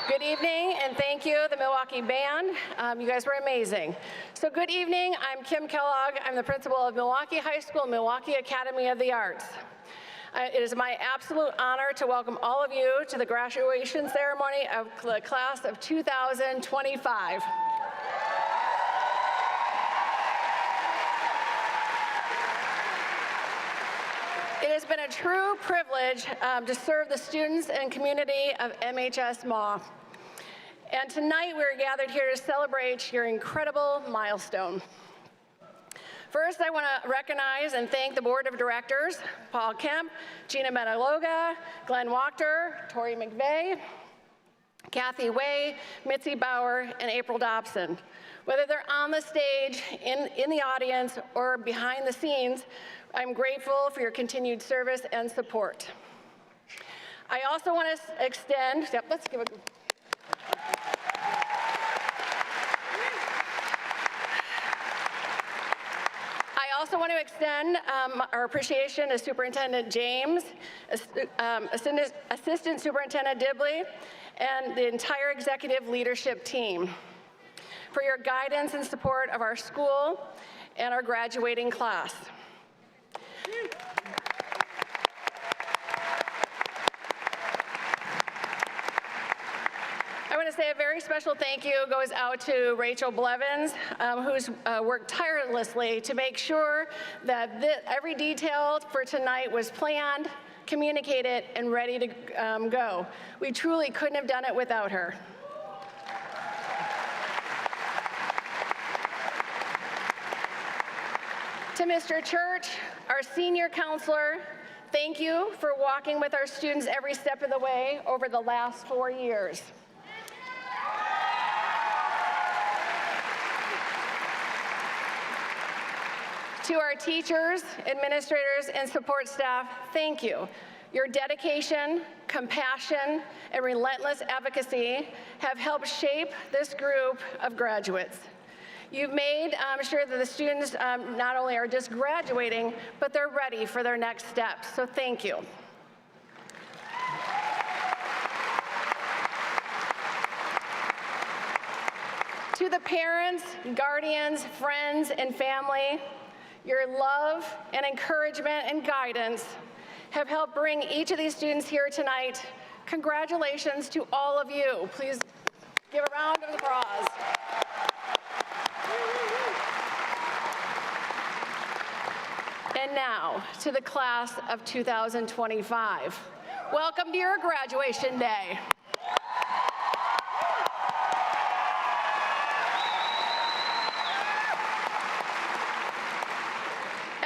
Good evening, and thank you, the Milwaukie Band. You guys were amazing. So good evening, I'm Kim Kellogg. I'm the principal of Milwaukie High School, Milwaukie Academy of the Arts. It is my absolute honor to welcome all of you to the graduation ceremony of the class of 2025. It has been a true privilege to serve the students and community of MHS Maw. And tonight we're gathered here to celebrate your incredible milestone. First, I want to recognize and thank the Board of Directors, Paul Kemp, Gina Metaloga, Glenn Wachter, Tori McVeigh, Kathy Way, Mitzi Bauer, and April Dobson. Whether they're on the stage, in the audience, or behind the scenes, I'm grateful for your continued service and support. I also want to extend, let's give a I also want to extend our appreciation to Superintendent James, Assistant Superintendent Dibley, and the entire executive leadership team for your guidance and support of our school and our graduating class. I want to say a very special thank you goes out to Rachel Blevins, who's worked tirelessly to make sure that every detail for tonight was planned, communicated, and ready to go. We truly couldn't have done it without her. To Mr. Church, our senior counselor, thank you for walking with our students every step of the way over the last 4 years. To our teachers, administrators, and support staff, thank you. Your dedication, compassion, and relentless advocacy have helped shape this group of graduates. You've made sure that the students not only are just graduating, but they're ready for their next steps, so thank you. To the parents, guardians, friends, and family, your love and encouragement and guidance have helped bring each of these students here tonight. Congratulations to all of you. Please give a round of applause. And now to the class of 2025. Welcome to your graduation day.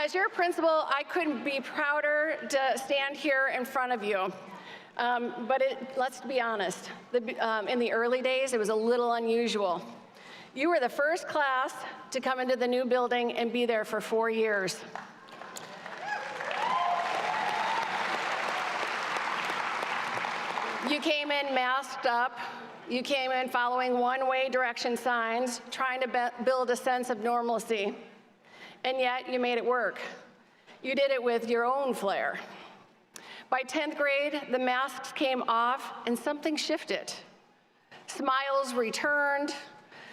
As your principal, I couldn't be prouder to stand here in front of you. But let's be honest, in the early days, it was a little unusual. You were the first class to come into the new building and be there for 4 years. You came in masked up. You came in following one-way direction signs, trying to build a sense of normalcy. And yet you made it work. You did it with your own flair. By 10th grade, the masks came off and something shifted. Smiles returned,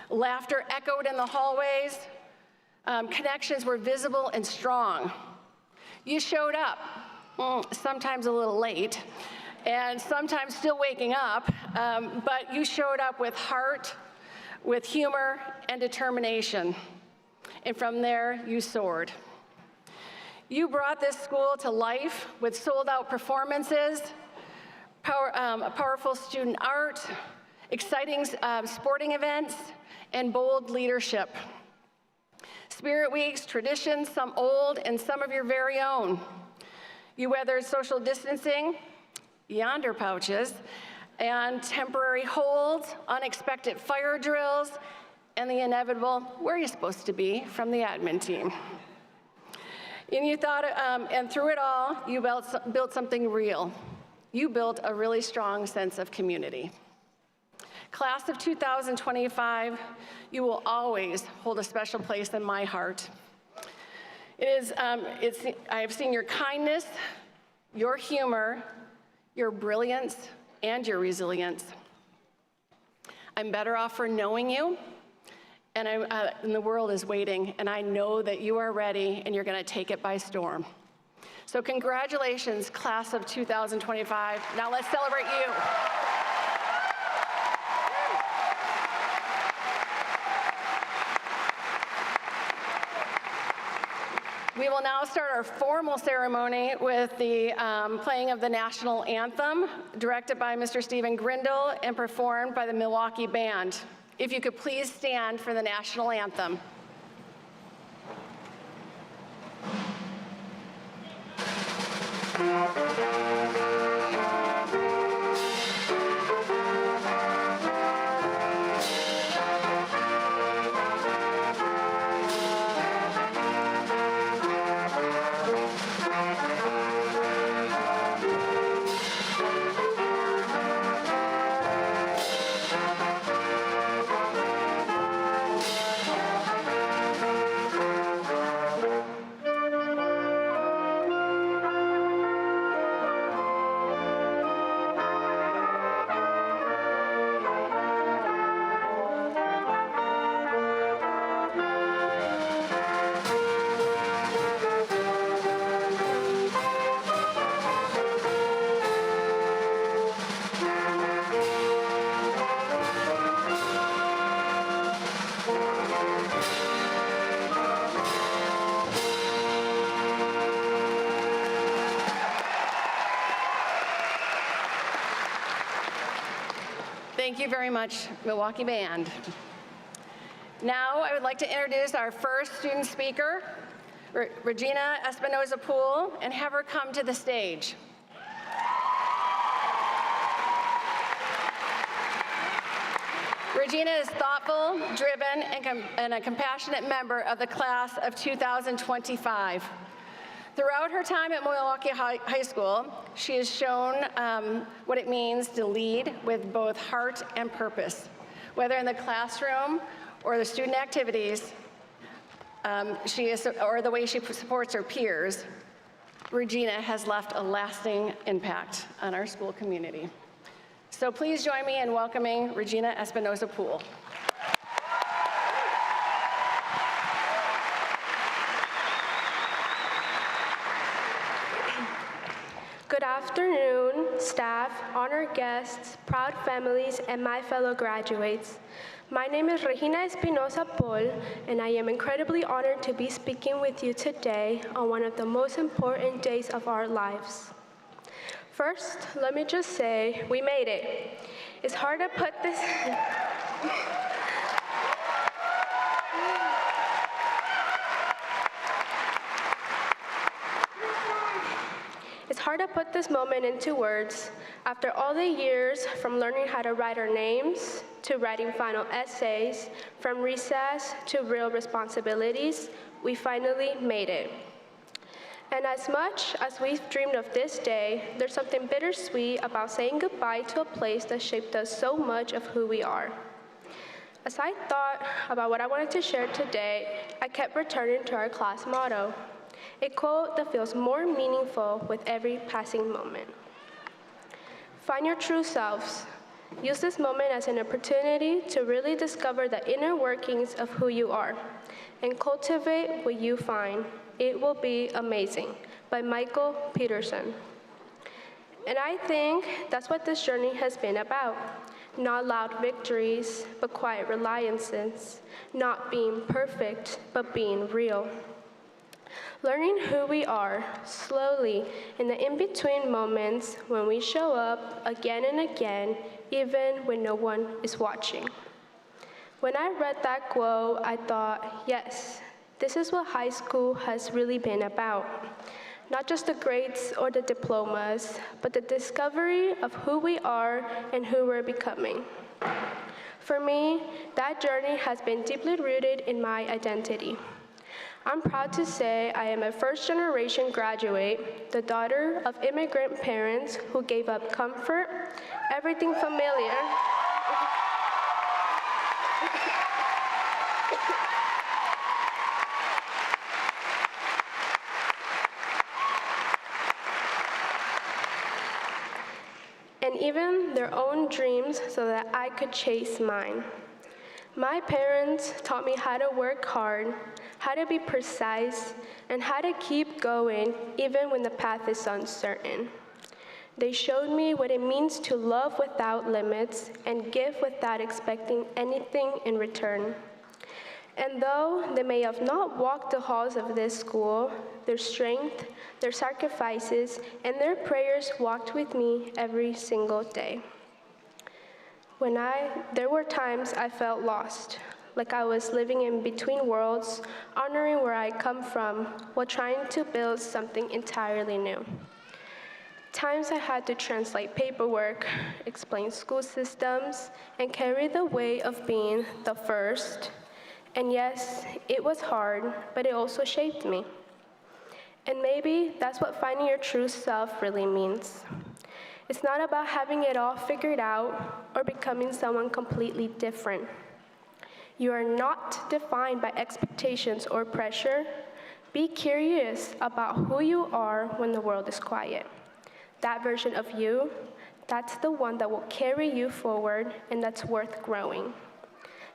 laughter echoed in the hallways, connections were visible and strong. You showed up, sometimes a little late, and sometimes still waking up, but you showed up with heart, with humor, and determination. And from there, you soared. You brought this school to life with sold-out performances, powerful student art, exciting sporting events, and bold leadership. Spirit Weeks, traditions, some old and some of your very own. You weathered social distancing, yonder pouches, and temporary holds, unexpected fire drills, and the inevitable, where are you supposed to be, from the admin team. And you thought, and through it all, you built something real. You built a really strong sense of community. Class of 2025, you will always hold a special place in my heart. I have seen your kindness, your humor, your brilliance, and your resilience. I'm better off for knowing you, and the world is waiting, and I know that you are ready and you're going to take it by storm. So congratulations, class of 2025. Now let's celebrate you. We will now start our formal ceremony with the playing of the national anthem, directed by Mr. Stephen Grindle and performed by the Milwaukie Band. If you could please stand for the national anthem. you very much, Milwaukie Band. Now, I would like to introduce our first student speaker, Regina Espinoza-Poole, and have her come to the stage. Regina is thoughtful, driven, and a compassionate member of the class of 2025. Throughout her time at Milwaukie High School, she has shown what it means to lead with both heart and purpose. Whether in the classroom or the student activities, or the way she supports her peers, Regina has left a lasting impact on our school community. So please join me in welcoming Regina Espinoza-Poole. Good afternoon, staff, honored guests, proud families, and my fellow graduates. My name is Regina Espinoza-Poole, and I am incredibly honored to be speaking with you today on one of the most important days of our lives. First, let me just say, we made it. It's hard to put this... It's hard to put this moment into words. After all the years from learning how to write our names, to writing final essays, from recess to real responsibilities, we finally made it. And as much as we've dreamed of this day, there's something bittersweet about saying goodbye to a place that shaped us so much of who we are. As I thought about what I wanted to share today, I kept returning to our class motto, a quote that feels more meaningful with every passing moment. Find your true selves. Use this moment as an opportunity to really discover the inner workings of who you are and cultivate what you find. It will be amazing, by Michael Peterson. And I think that's what this journey has been about. Not loud victories, but quiet reliances. Not being perfect, but being real. Learning who we are, slowly, in the in-between moments when we show up again and again, even when no one is watching. When I read that quote, I thought, yes, this is what high school has really been about. Not just the grades or the diplomas, but the discovery of who we are and who we're becoming. For me, that journey has been deeply rooted in my identity. I'm proud to say I am a first-generation graduate, the daughter of immigrant parents who gave up comfort, everything familiar, and even their own dreams so that I could chase mine. My parents taught me how to work hard, how to be precise, and how to keep going even when the path is uncertain. They showed me what it means to love without limits and give without expecting anything in return. And though they may have not walked the halls of this school, their strength, their sacrifices, and their prayers walked with me every single day. There were times I felt lost, like I was living in between worlds, honoring where I come from, while trying to build something entirely new. Times I had to translate paperwork, explain school systems, and carry the weight of being the first. And yes, it was hard, but it also shaped me. And maybe that's what finding your true self really means. It's not about having it all figured out or becoming someone completely different. You are not defined by expectations or pressure. Be curious about who you are when the world is quiet. That version of you, that's the one that will carry you forward, and that's worth growing.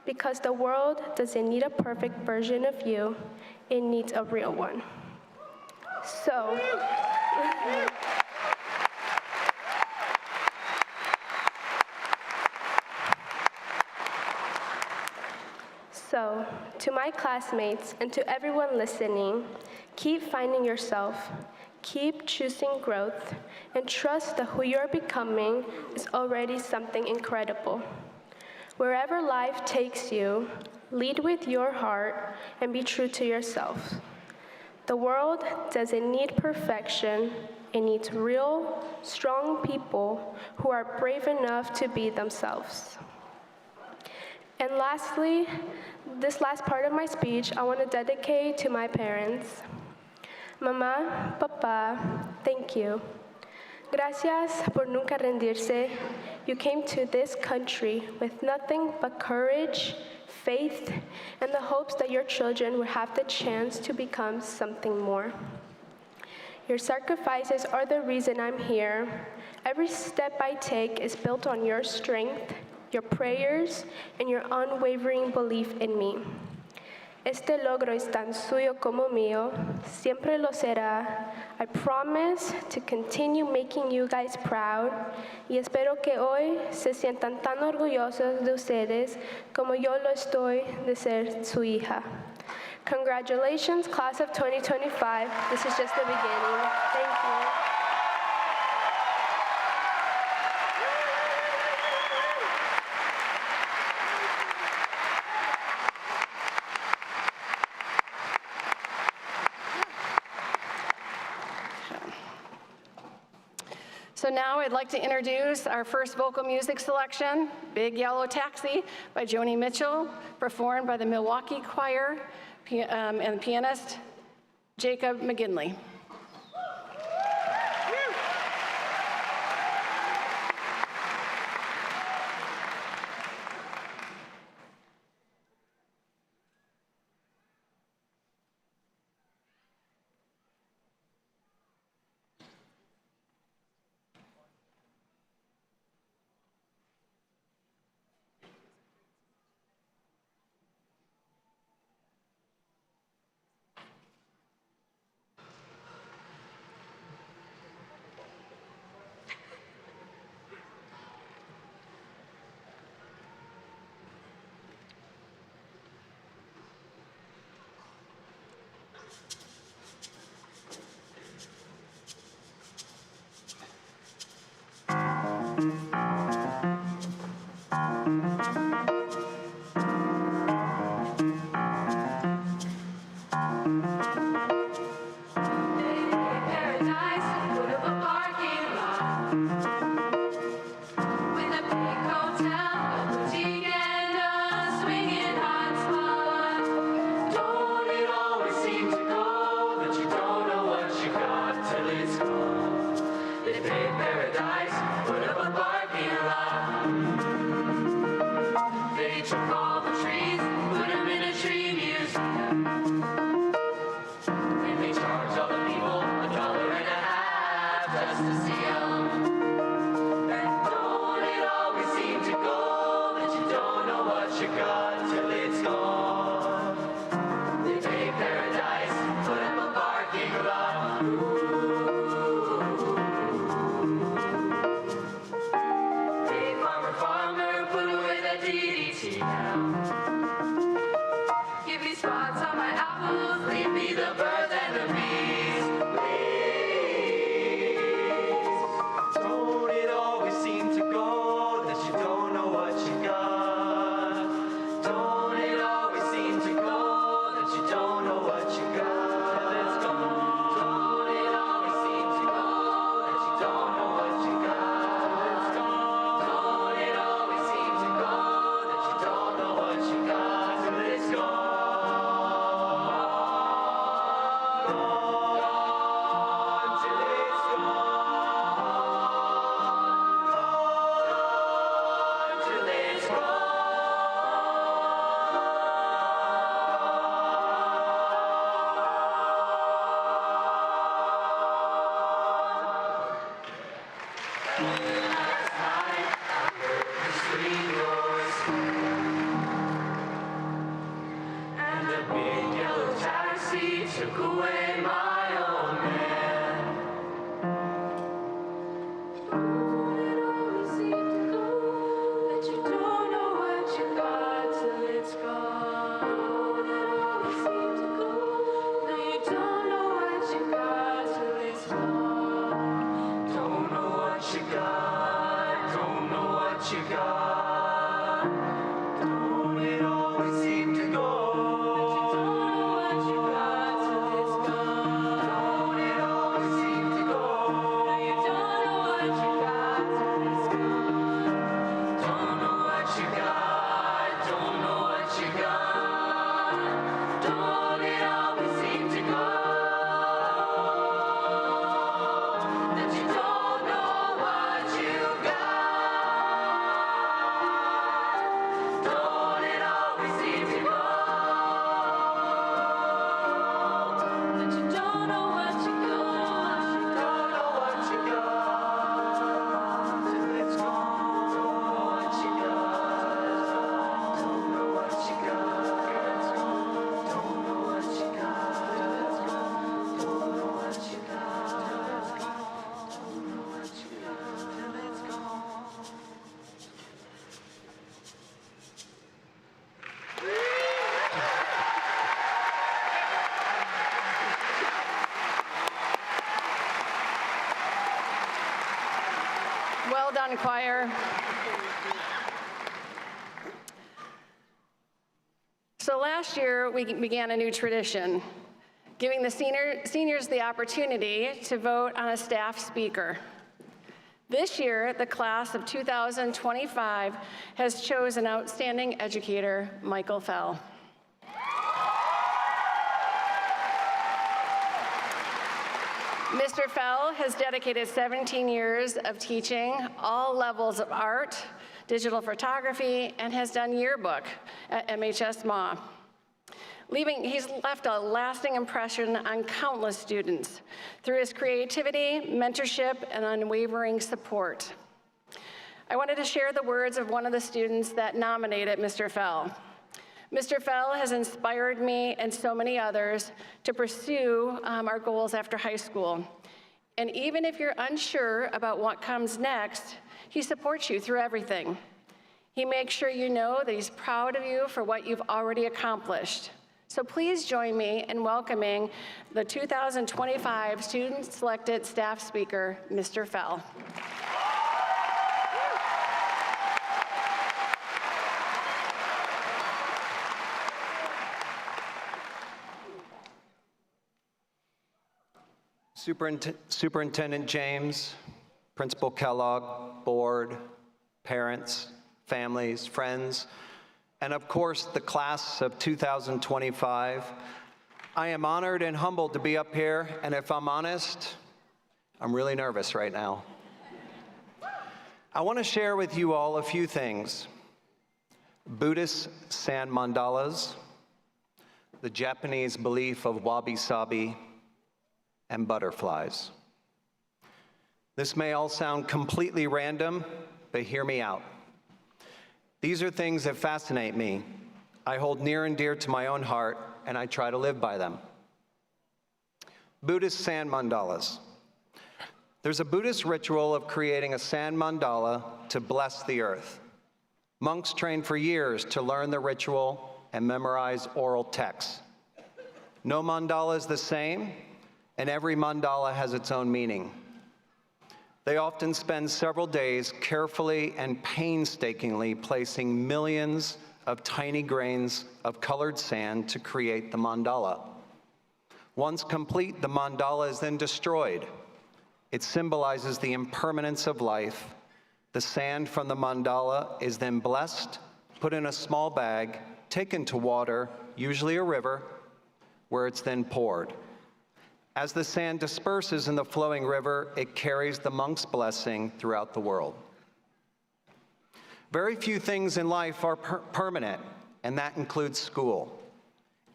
Because the world doesn't need a perfect version of you, it needs a real one. So, to my classmates and to everyone listening, keep finding yourself, keep choosing growth, and trust that who you're becoming is already something incredible. Wherever life takes you, lead with your heart and be true to yourself. The world doesn't need perfection. It needs real, strong people who are brave enough to be themselves. And lastly, this last part of my speech, I want to dedicate to my parents. Mamá, papá, thank you. Gracias por nunca rendirse. You came to this country with nothing but courage, faith, and the hopes that your children would have the chance to become something more. Your sacrifices are the reason I'm here. Every step I take is built on your strength, your prayers, and your unwavering belief in me. Este logro es tan suyo como mío, siempre lo será. I promise to continue making you guys proud y espero que hoy se sientan tan orgullosos de ustedes como yo lo estoy de ser su hija. Congratulations, class of 2025. This is just the beginning. Thank you. So now I'd like to introduce our first vocal music selection, Big Yellow Taxi by Joni Mitchell, performed by the Milwaukie Choir and pianist Jacob McGinley. Don't know what you got. Well done, choir. So last year, we began a new tradition, giving the seniors the opportunity to vote on a staff speaker. This year, the class of 2025 has chosen outstanding educator, Michael Fell. Mr. Fell has dedicated 17 years of teaching all levels of art, digital photography, and has done yearbook at MHS MA. He's left a lasting impression on countless students through his creativity, mentorship, and unwavering support. I wanted to share the words of one of the students that nominated Mr. Fell. Mr. Fell has inspired me and so many others to pursue our goals after high school. And even if you're unsure about what comes next, he supports you through everything. He makes sure you know that he's proud of you for what you've already accomplished. So please join me in welcoming the 2025 student-selected staff speaker, Mr. Fell. Superintendent James, Principal Kellogg, board, parents, families, friends, and of course the class of 2025. I am honored and humbled to be up here, and if I'm honest, I'm really nervous right now. I want to share with you all a few things. Buddhist sand mandalas, the Japanese belief of wabi-sabi, and butterflies. This may all sound completely random, but hear me out. These are things that fascinate me. I hold near and dear to my own heart, and I try to live by them. Buddhist sand mandalas. There's a Buddhist ritual of creating a sand mandala to bless the earth. Monks train for years to learn the ritual and memorize oral texts. No mandala is the same, and every mandala has its own meaning. They often spend several days carefully and painstakingly placing millions of tiny grains of colored sand to create the mandala. Once complete, the mandala is then destroyed. It symbolizes the impermanence of life. The sand from the mandala is then blessed, put in a small bag, taken to water, usually a river, where it's then poured. As the sand disperses in the flowing river, it carries the monk's blessing throughout the world. Very few things in life are permanent, and that includes school.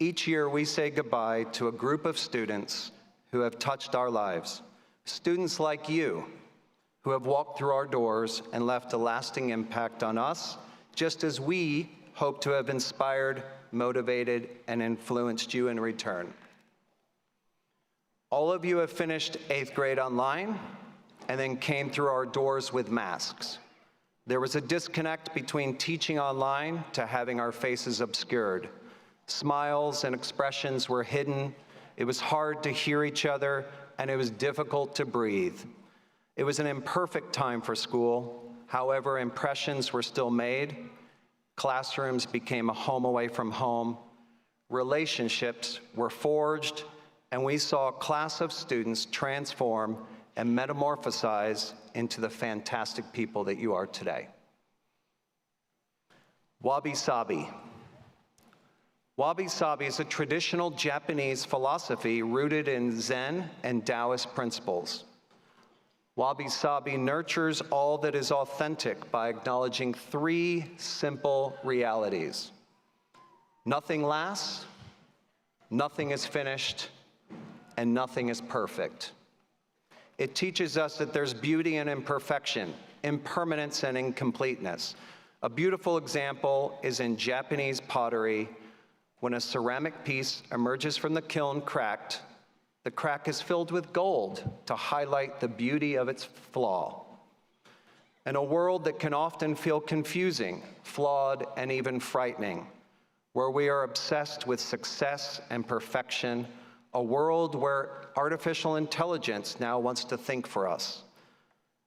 Each year, we say goodbye to a group of students who have touched our lives. Students like you, who have walked through our doors and left a lasting impact on us, just as we hope to have inspired, motivated, and influenced you in return. All of you have finished 8th grade online and then came through our doors with masks. There was a disconnect between teaching online to having our faces obscured. Smiles and expressions were hidden. It was hard to hear each other, and it was difficult to breathe. It was an imperfect time for school. However, impressions were still made. Classrooms became a home away from home. Relationships were forged, and we saw a class of students transform and metamorphosize into the fantastic people that you are today. Wabi-sabi. Wabi-sabi is a traditional Japanese philosophy rooted in Zen and Taoist principles. Wabi-sabi nurtures all that is authentic by acknowledging 3 simple realities. Nothing lasts, nothing is finished, and nothing is perfect. It teaches us that there's beauty in imperfection, impermanence and incompleteness. A beautiful example is in Japanese pottery. When a ceramic piece emerges from the kiln cracked, the crack is filled with gold to highlight the beauty of its flaw. In a world that can often feel confusing, flawed, and even frightening, where we are obsessed with success and perfection, a world where artificial intelligence now wants to think for us,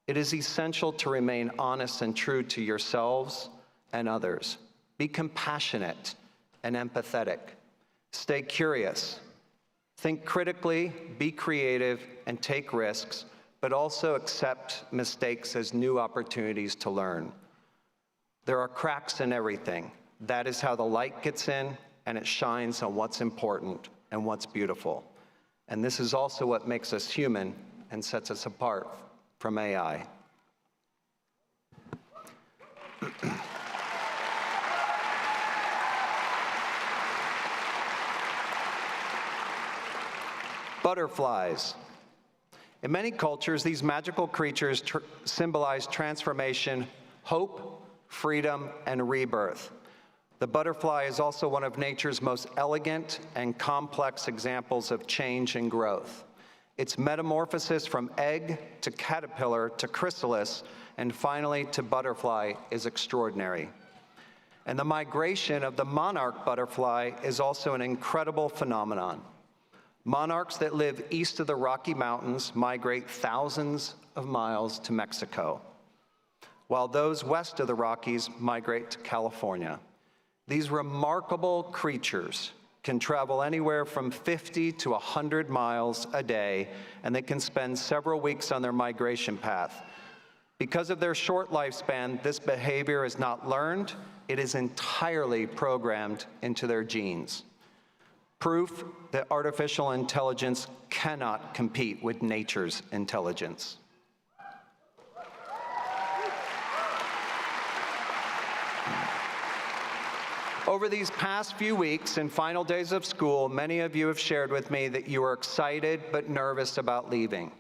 It is essential to remain honest and true to yourselves and others. Be compassionate and empathetic. Stay curious. Think critically, be creative, and take risks, but also accept mistakes as new opportunities to learn. There are cracks in everything. That is how the light gets in, and it shines on what's important and what's beautiful. And this is also what makes us human and sets us apart from AI. Butterflies. In many cultures, these magical creatures symbolize transformation, hope, freedom, and rebirth. The butterfly is also one of nature's most elegant and complex examples of change and growth. Its metamorphosis from egg to caterpillar to chrysalis and finally to butterfly is extraordinary. And the migration of the monarch butterfly is also an incredible phenomenon. Monarchs that live east of the Rocky Mountains migrate thousands of miles to Mexico, while those west of the Rockies migrate to California. These remarkable creatures can travel anywhere from 50 to 100 miles a day, and they can spend several weeks on their migration path. Because of their short lifespan, this behavior is not learned, it is entirely programmed into their genes. Proof that artificial intelligence cannot compete with nature's intelligence. Over these past few weeks and final days of school, many of you have shared with me that you are excited but nervous about leaving.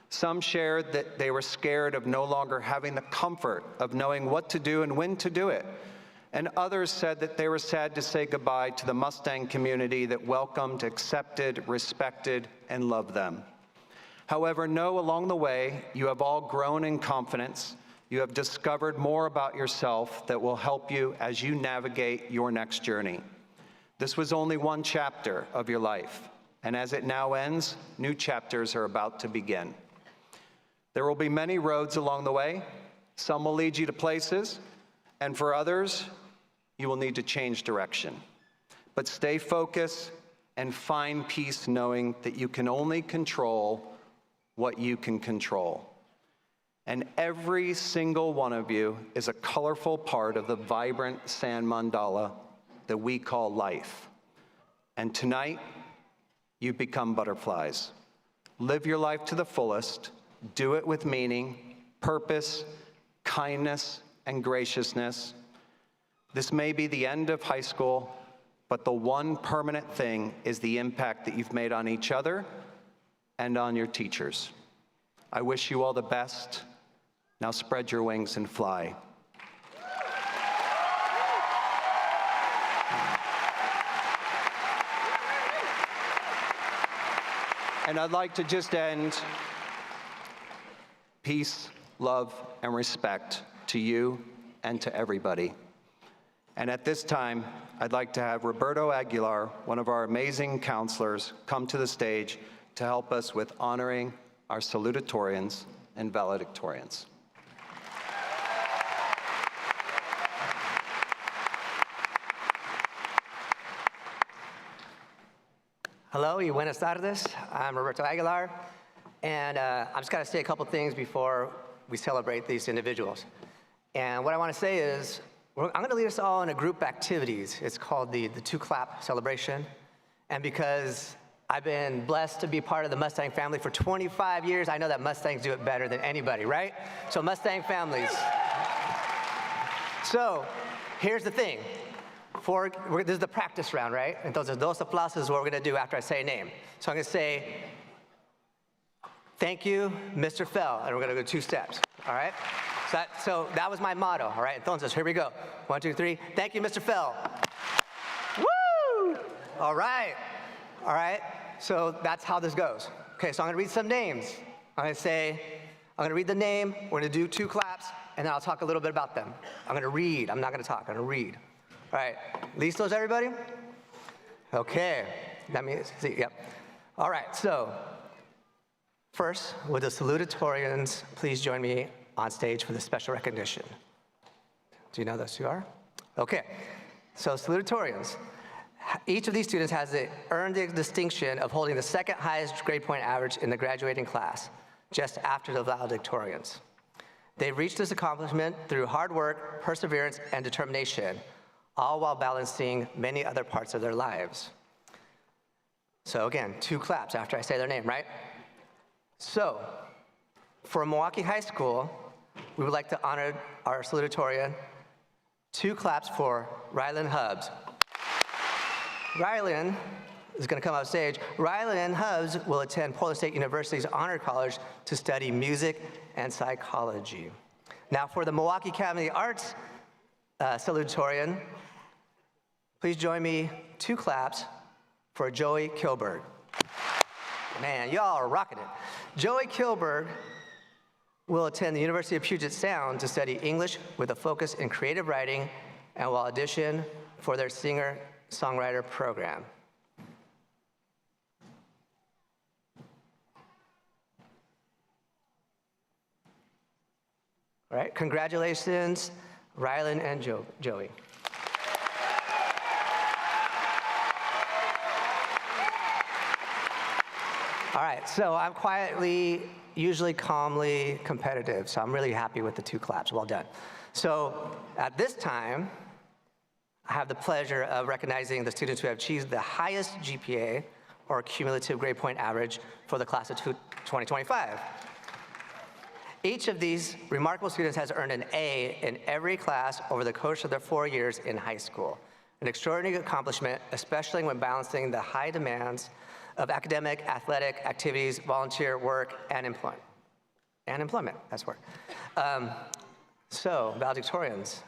Some shared that they were scared of no longer having the comfort of knowing what to do and when to do it. And others said that they were sad to say goodbye to the Mustang community that welcomed, accepted, respected, and loved them. However, know along the way, you have all grown in confidence. You have discovered more about yourself that will help you as you navigate your next journey. This was only one chapter of your life, and as it now ends, new chapters are about to begin. There will be many roads along the way. Some will lead you to places, and for others, you will need to change direction. But stay focused and find peace knowing that you can only control what you can control. And every single one of you is a colorful part of the vibrant sand mandala that we call life. And tonight, you become butterflies. Live your life to the fullest. Do it with meaning, purpose, kindness, and graciousness. This may be the end of high school, but the one permanent thing is the impact that you've made on each other and on your teachers. I wish you all the best. Now spread your wings and fly. And I'd like to just end, peace, love, and respect to you and to everybody. And at this time, I'd like to have Roberto Aguilar, one of our amazing counselors, come to the stage to help us with honoring our salutatorians and valedictorians. Hello y buenas tardes. I'm Roberto Aguilar, and I'm just going to say a couple things before we celebrate these individuals. And what I want to say is, I'm going to lead us all in a group activities. It's called the two-clap celebration. And because I've been blessed to be part of the Mustang family for 25 years, I know that Mustangs do it better than anybody, right? So Mustang families. So here's the thing. This is the practice round, right? Entonces, dos aplausos is what we're going to do after I say a name. So I'm going to say, thank you, Mr. Fell, and we're going to go 2 steps, all right? So that was my motto, all right? Entonces, here we go. 1, 2, 3. Thank you, Mr. Fell. Woo! All right. All right. So that's how this goes. Okay, so I'm going to read some names. I'm going to read the name. We're going to do 2 claps, and then I'll talk a little bit about them. I'm going to read. I'm not going to talk. I'm going to read. All right. Listos, everybody? Okay. That means, see, yep. All right, so First, would the salutatorians please join me on stage for the special recognition? Do you know those who are? Okay, so salutatorians. Each of these students has earned the distinction of holding the second highest grade point average in the graduating class, just after the valedictorians. They've reached this accomplishment through hard work, perseverance, and determination, all while balancing many other parts of their lives. So again, 2 claps after I say their name, right? So, for Milwaukie High School, we would like to honor our salutatorian. 2 claps for Rylan Hubbs. Rylan is going to come off stage. Rylan Hubbs will attend Portland State University's Honor College to study music and psychology. Now for the Milwaukie Academy of the Arts salutatorian, please join me 2 claps for Joey Kilberg. Man, y'all are rocking it. Joey Kilberg will attend the University of Puget Sound to study English with a focus in creative writing and will audition for their singer-songwriter program. All right, congratulations, Rylan and Joey. All right, so I'm quietly, usually calmly competitive, so I'm really happy with the 2 claps. Well done. So at this time, I have the pleasure of recognizing the students who have achieved the highest GPA or cumulative grade point average for the class of 2025. Each of these remarkable students has earned an A in every class over the course of their 4 years in high school. An extraordinary accomplishment, especially when balancing the high demands of academic, athletic activities, volunteer work, and employment. That's work. So, valedictorians,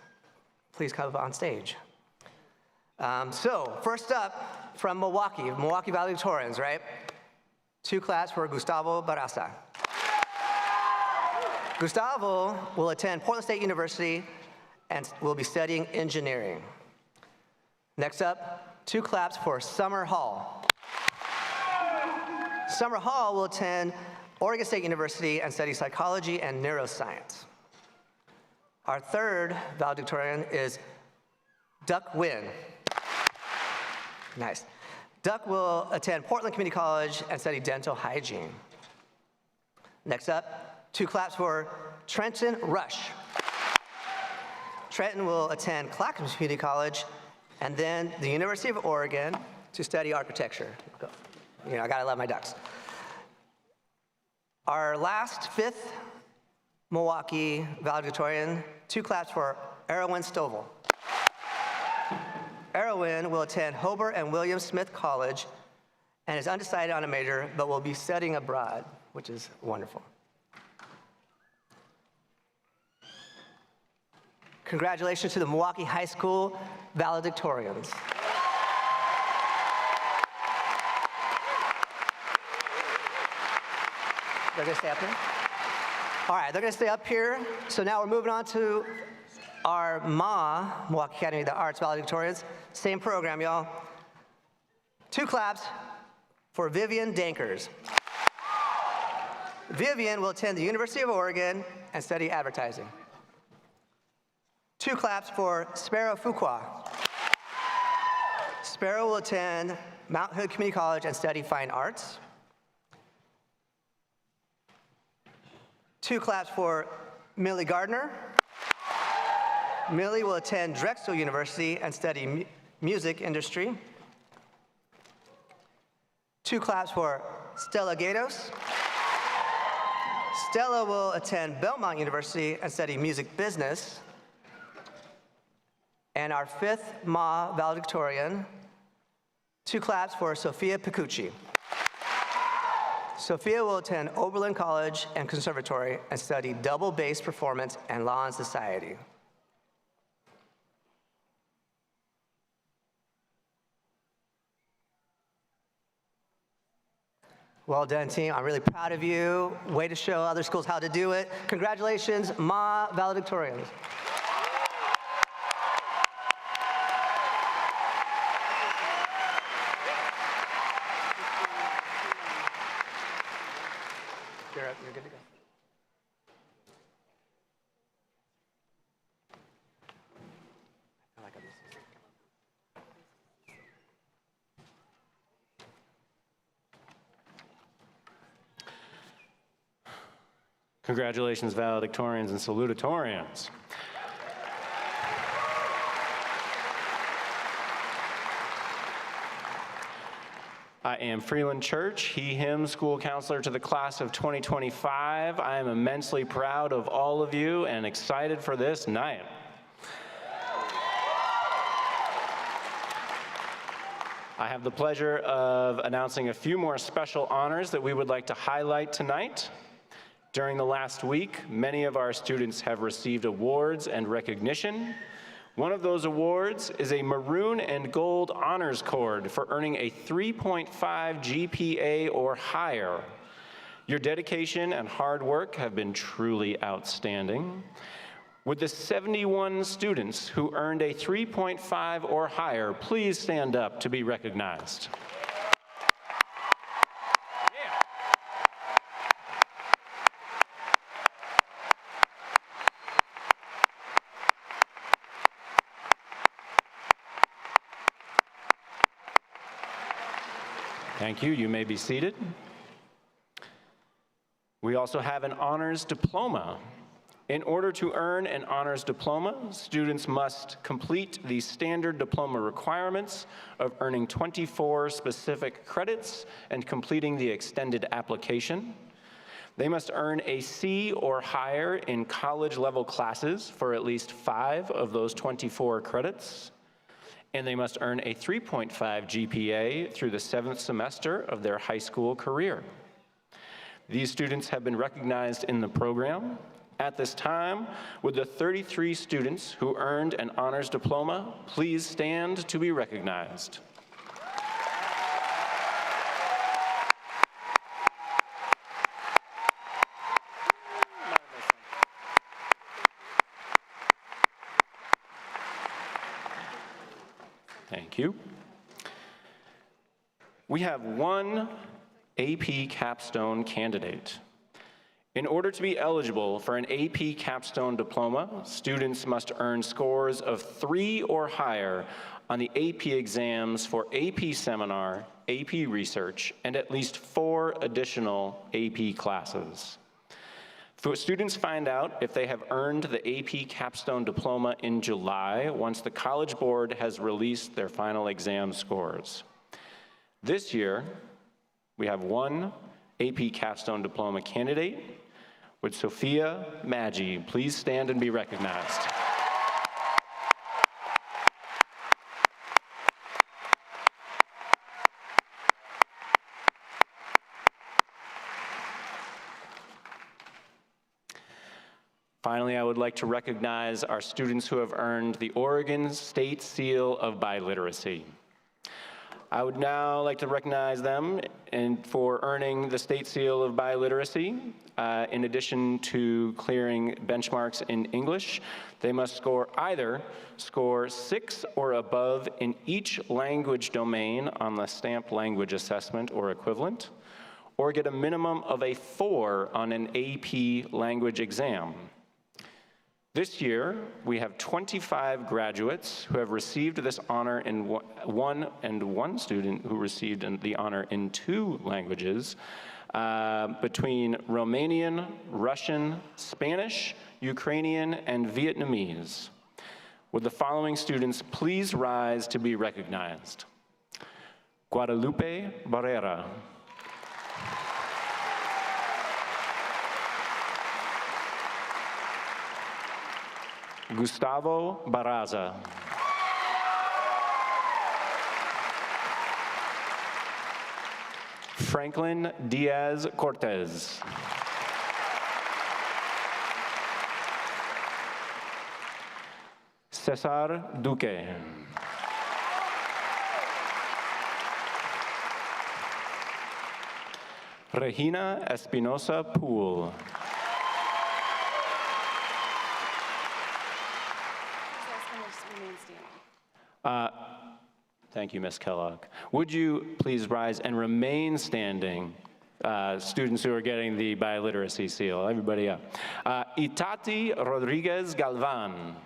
please come on stage. So, first up from Milwaukie valedictorians, right? 2 claps for Gustavo Barraza. Gustavo will attend Portland State University and will be studying engineering. Next up, 2 claps for Summer Hall. Summer Hall will attend Oregon State University and study psychology and neuroscience. Our third valedictorian is Duck Wynn. Nice. Duck will attend Portland Community College and study dental hygiene. Next up, 2 claps for Trenton Rush. Trenton will attend Clackamas Community College and then the University of Oregon to study architecture. You know, I gotta love my Ducks. Our last 5th Milwaukie valedictorian, 2 claps for Erwin Stovall. Erwin will attend Hobart and William Smith College and is undecided on a major, but will be studying abroad, which is wonderful. Congratulations to the Milwaukie High School valedictorians. They're gonna stay up here? All right, they're gonna stay up here. So now we're moving on to our Milwaukie Academy of the Arts valedictorians. Same program, y'all. 2 claps for Vivian Dankers. Vivian will attend the University of Oregon and study advertising. 2 claps for Sparrow Fuqua. Sparrow will attend Mount Hood Community College and study fine arts. 2 claps for Millie Gardner. Millie will attend Drexel University and study music industry. 2 claps for Stella Gatos. Stella will attend Belmont University and study music business. And our 5th Ma valedictorian, 2 claps for Sophia Picucci. Sophia will attend Oberlin College and Conservatory and study double bass performance and law and society. Well done, team. I'm really proud of you. Way to show other schools how to do it. Congratulations, Ma valedictorians. You're good to go. I feel like I'm missing something. Congratulations, valedictorians and salutatorians. I am Freeland Church, he, him, school counselor to the class of 2025. I am immensely proud of all of you and excited for this night. I have the pleasure of announcing a few more special honors that we would like to highlight tonight. During the last week, many of our students have received awards and recognition. One of those awards is a maroon and gold honors cord for earning a 3.5 GPA or higher. Your dedication and hard work have been truly outstanding. Would the 71 students who earned a 3.5 or higher please stand up to be recognized? Thank you. You may be seated. We also have an honors diploma. In order to earn an honors diploma, students must complete the standard diploma requirements of earning 24 specific credits and completing the extended application. They must earn a C or higher in college-level classes for at least 5 of those 24 credits. And they must earn a 3.5 GPA through the 7th semester of their high school career. These students have been recognized in the program. At this time, would the 33 students who earned an honors diploma please stand to be recognized? Thank you. We have one AP capstone candidate. In order to be eligible for an AP capstone diploma, students must earn scores of 3 or higher on the AP exams for AP Seminar, AP Research, and at least 4 additional AP classes. Students find out if they have earned the AP capstone diploma in July once the College Board has released their final exam scores. This year, we have one AP capstone diploma candidate. Would Sophia Maggi please stand and be recognized? Finally, I would like to recognize our students who have earned the Oregon State Seal of Biliteracy. I would now like to recognize them for earning the State Seal of Biliteracy. In addition to clearing benchmarks in English, they must either score 6 or above in each language domain on the Stamp Language Assessment or equivalent, or get a minimum of a 4 on an AP language exam. This year, we have 25 graduates who have received this honor in one student who received the honor in 2 languages, between Romanian, Russian, Spanish, Ukrainian, and Vietnamese. Would the following students please rise to be recognized? Guadalupe Barrera. Gustavo Barraza. Franklin Diaz Cortez. Cesar Duque. Regina Espinosa Poole. Thank you, Ms. Kellogg. Would you please rise and remain standing students who are getting the biliteracy seal. Everybody up. Itati Rodriguez Galvan.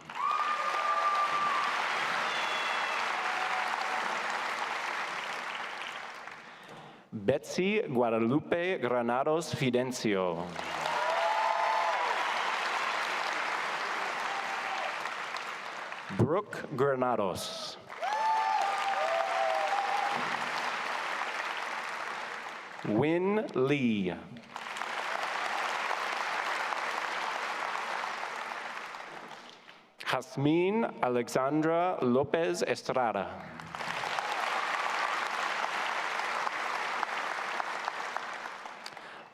Betsy Guadalupe Granados Fidencio. Brooke Granados. Win Lee. Jasmine Alexandra Lopez Estrada.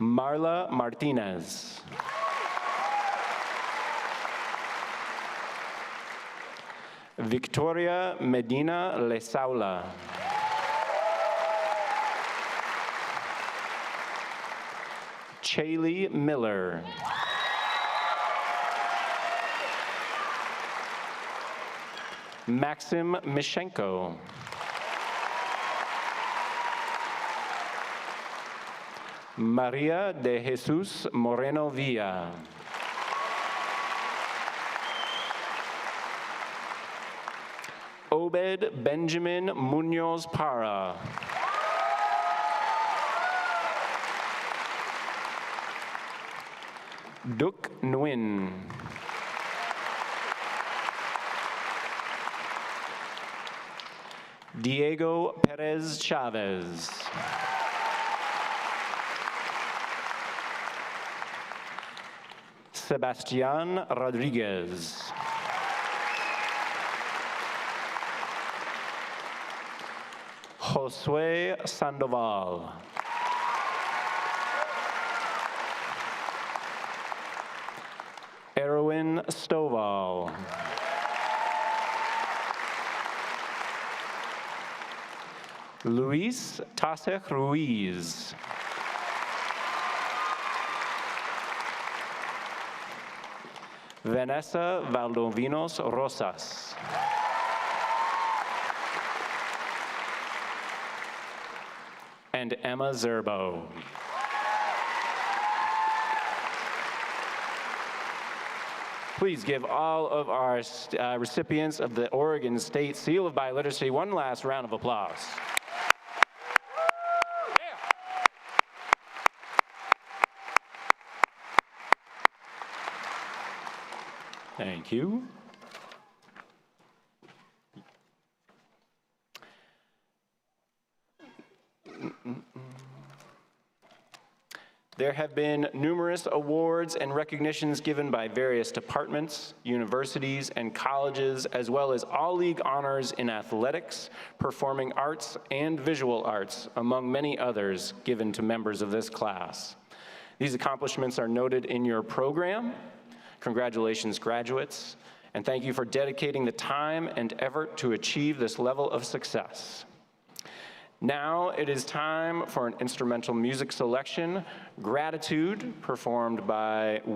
Marla Martinez. Victoria Medina Lesaula. Chaley Miller. Maxim Mishenko. Maria de Jesus Moreno Villa. Obed Benjamin Munoz Para. Duk Nguyen. Diego Perez Chavez. Sebastian Rodriguez. Josue Sandoval. Erwin Stovall. Luis Tasek Ruiz. Vanessa Valdovinos Rosas. And Emma Zerbo. Please give all of our recipients of the Oregon State Seal of Biliteracy one last round of applause. Thank you. There have been numerous awards and recognitions given by various departments, universities, and colleges, as well as all-league honors in athletics, performing arts, and visual arts, among many others given to members of this class. These accomplishments are noted in your program. Congratulations, graduates, and thank you for dedicating the time and effort to achieve this level of success. Now it is time for an instrumental music selection, Gratitude, performed by the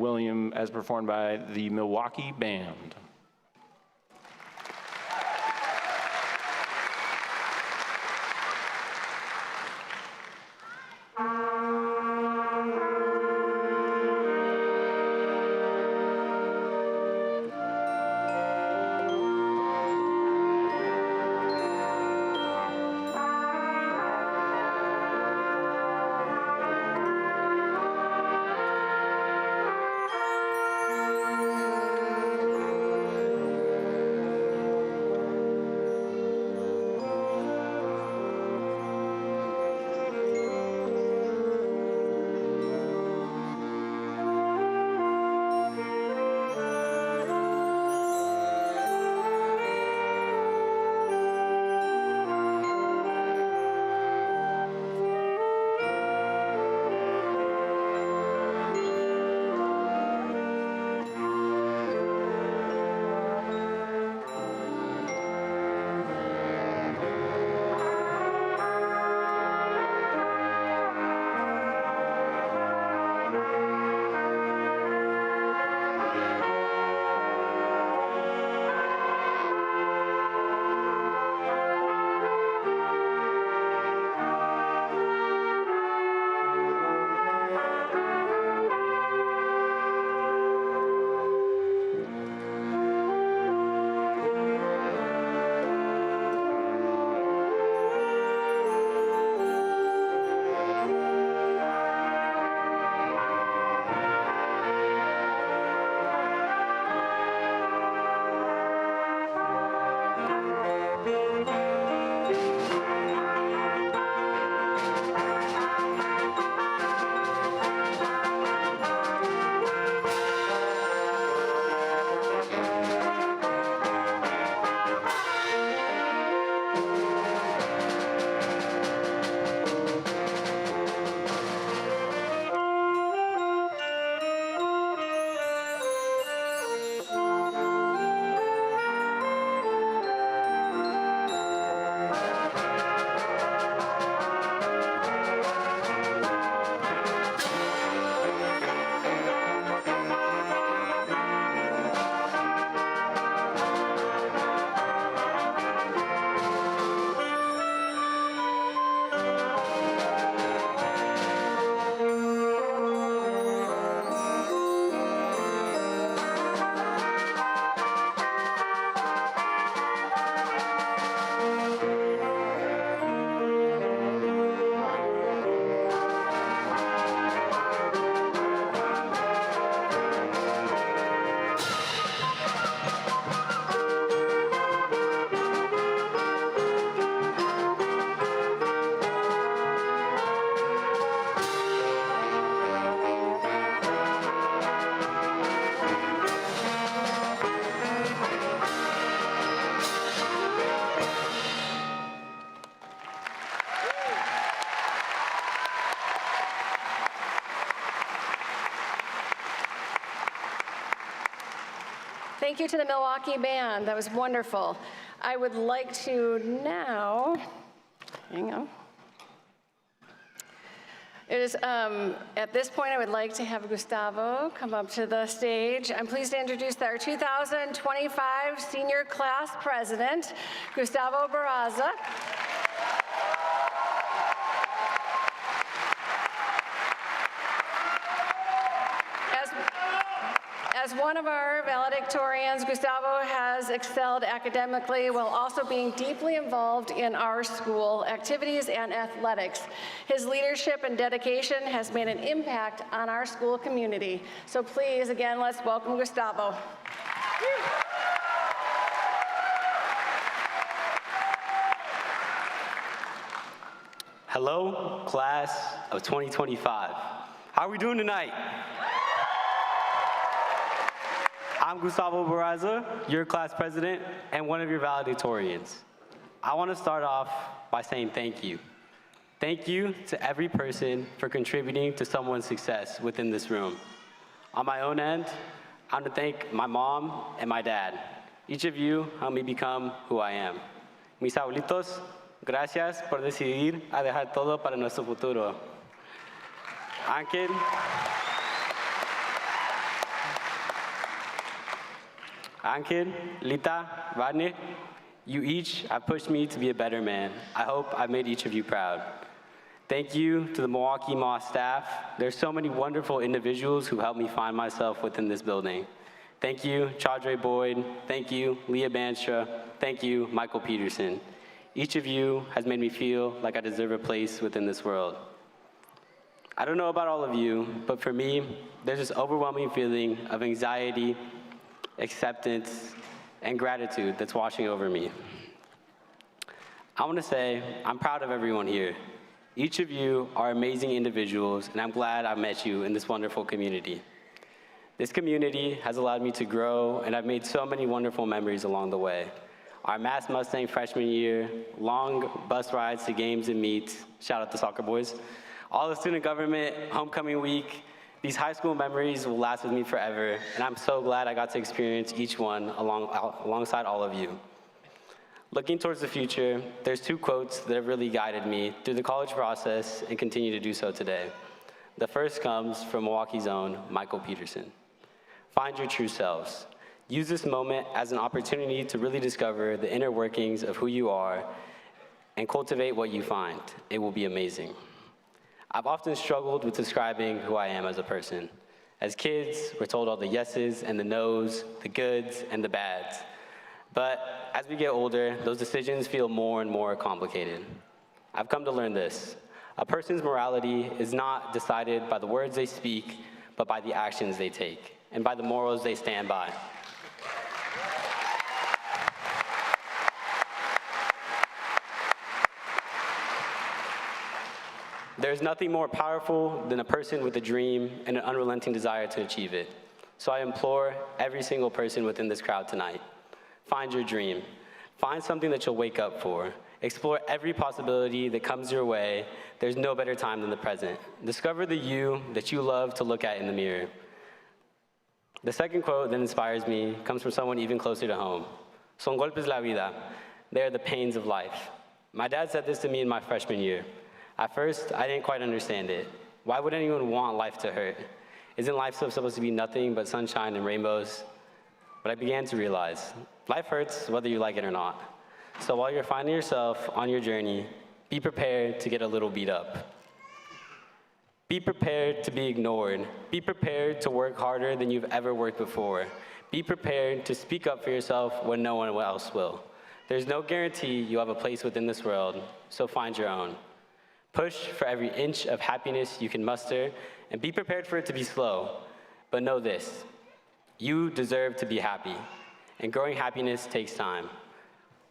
Milwaukie Band. Thank you to the Milwaukie Band. That was wonderful. I would like to now, hang on. It is, at this point, I would like to have Gustavo come up to the stage. I'm pleased to introduce our 2025 Senior Class President, Gustavo Barraza. As one of our valedictorians, Gustavo has excelled academically while also being deeply involved in our school activities and athletics. His leadership and dedication has made an impact on our school community. So please, again, let's welcome Gustavo. Hello, class of 2025. How are we doing tonight? I'm Gustavo Barraza, your class president and one of your valedictorians. I want to start off by saying thank you. Thank you to every person for contributing to someone's success within this room. On my own end, I want to thank my mom and my dad. Each of you helped me become who I am. Mis abuelitos, gracias por decidir a dejar todo para nuestro futuro. Angel, Lita, Rodney, you each have pushed me to be a better man. I hope I've made each of you proud. Thank you to the Milwaukie Mall staff. There's so many wonderful individuals who helped me find myself within this building. Thank you, Chaudre Boyd. Thank you, Leah Banstra. Thank you, Michael Peterson. Each of you has made me feel like I deserve a place within this world. I don't know about all of you, but for me, there's this overwhelming feeling of anxiety, acceptance, and gratitude that's washing over me. I want to say I'm proud of everyone here. Each of you are amazing individuals, and I'm glad I met you in this wonderful community. This community has allowed me to grow, and I've made so many wonderful memories along the way. Our Mass Mustang freshman year, long bus rides to games and meets, shout out to soccer boys, all the student government, homecoming week. These high school memories will last with me forever, and I'm so glad I got to experience each one alongside all of you. Looking towards the future, there's two quotes that have really guided me through the college process and continue to do so today. The first comes from Milwaukee's own Michael Peterson. Find your true selves. Use this moment as an opportunity to really discover the inner workings of who you are and cultivate what you find. It will be amazing. I've often struggled with describing who I am as a person. As kids, we're told all the yeses and the nos, the goods and the bads. But as we get older, those decisions feel more and more complicated. I've come to learn this. A person's morality is not decided by the words they speak, but by the actions they take, and by the morals they stand by. There's nothing more powerful than a person with a dream and an unrelenting desire to achieve it. So I implore every single person within this crowd tonight, find your dream. Find something that you'll wake up for. Explore every possibility that comes your way. There's no better time than the present. Discover the you that you love to look at in the mirror. The second quote that inspires me comes from someone even closer to home. Son golpes la vida. They are the pains of life. My dad said this to me in my freshman year. At first, I didn't quite understand it. Why would anyone want life to hurt? Isn't life supposed to be nothing but sunshine and rainbows? But I began to realize, life hurts whether you like it or not. So while you're finding yourself on your journey, be prepared to get a little beat up. Be prepared to be ignored. Be prepared to work harder than you've ever worked before. Be prepared to speak up for yourself when no one else will. There's no guarantee you'll have a place within this world, so find your own. Push for every inch of happiness you can muster, and be prepared for it to be slow. But know this, you deserve to be happy, and growing happiness takes time.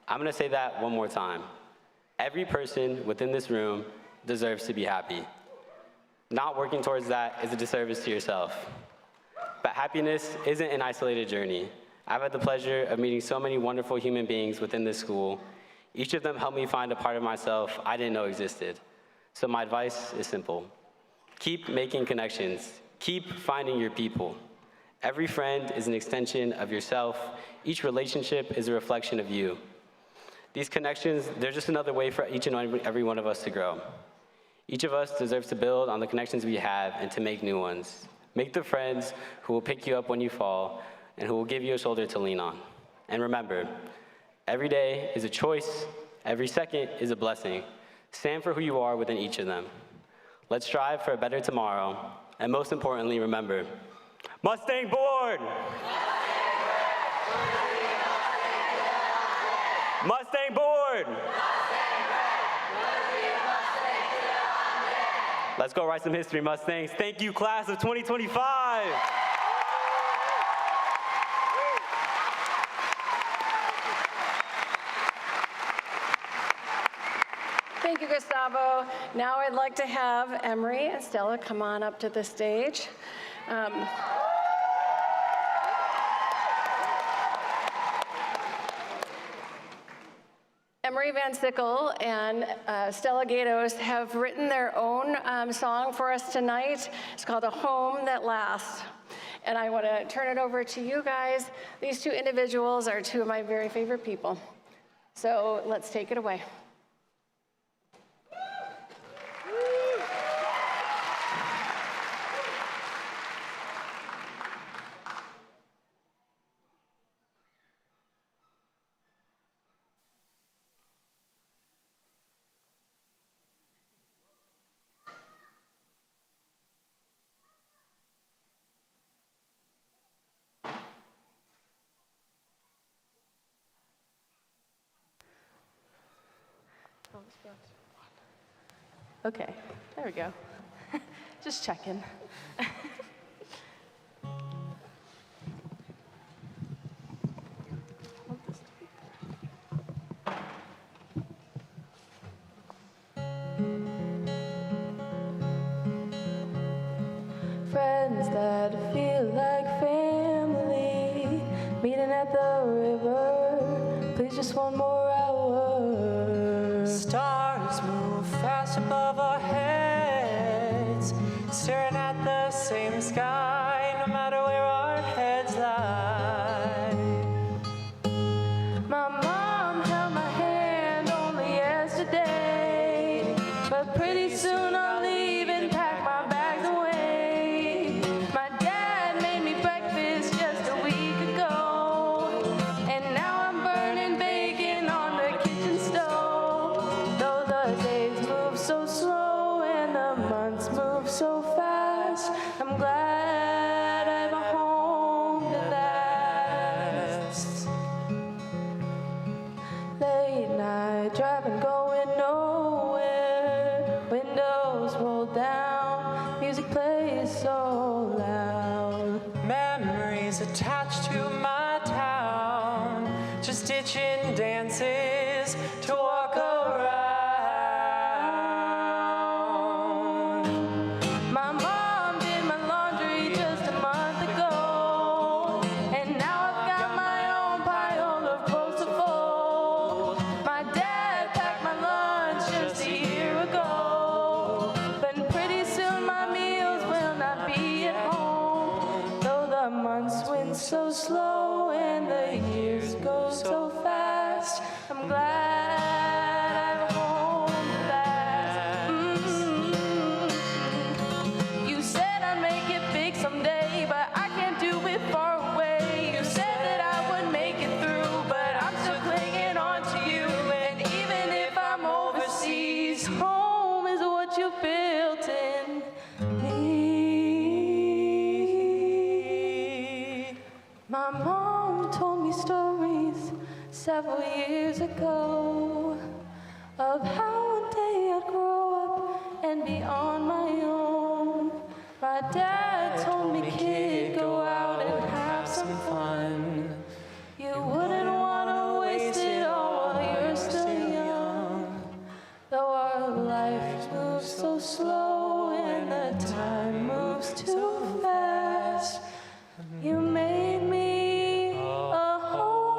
I'm gonna say that one more time. Every person within this room deserves to be happy. Not working towards that is a disservice to yourself. But happiness isn't an isolated journey. I've had the pleasure of meeting so many wonderful human beings within this school. Each of them helped me find a part of myself I didn't know existed. So my advice is simple. Keep making connections. Keep finding your people. Every friend is an extension of yourself. Each relationship is a reflection of you. These connections, they're just another way for each and every one of us to grow. Each of us deserves to build on the connections we have and to make new ones. Make the friends who will pick you up when you fall and who will give you a shoulder to lean on. And remember, every day is a choice, every second is a blessing. Stand for who you are within each of them. Let's strive for a better tomorrow, and most importantly, remember, Mustang board! Mustang board! Let's go write some history, Mustangs. Thank you, class of 2025. Thank you, Gustavo. Now I'd like to have Emery and Stella come on up to the stage. Emery Van Sickle and Stella Gatos have written their own song for us tonight. It's called A Home That Lasts. And I want to turn it over to you guys. These two individuals are two of my very favorite people. So let's take it away. Okay, there we go. Just checking. Friends that feel like family, meeting at the river, please just one more hour. Stars move fast above our heads, staring at the same sky, no matter where our heads lie. My mom held my hand only yesterday, but pretty soon I'll leave and pack my bags away. My dad made me breakfast just a week ago, and now I'm burning bacon on the kitchen stove. Though the days move so slow and the months move so fast, I'm glad I have a home that lasts. Late night driving, going nowhere, windows rolled down, music plays so loud. Memories attached to my town, just ditching dances to walk around. My mom did my laundry just a month ago, and now I've got my own pile of clothes to fold. My dad packed my lunch just a year ago, but pretty soon my meals will not be at home. Though the months went so slow and the years go so fast, I'm glad I have a home that lasts. You said I'd make it big someday, but I can't do it far away. You said that I would make it through, but I'm still clinging on to you. And even if I'm overseas, home is what you built in me. My mom told me stories several years ago of how one day I'd grow up and be on my own. My dad told me, kid, go out and have some fun. You wouldn't want to waste it all while you're still young. Though our life moves so slow and the time moves too fast, you made me a home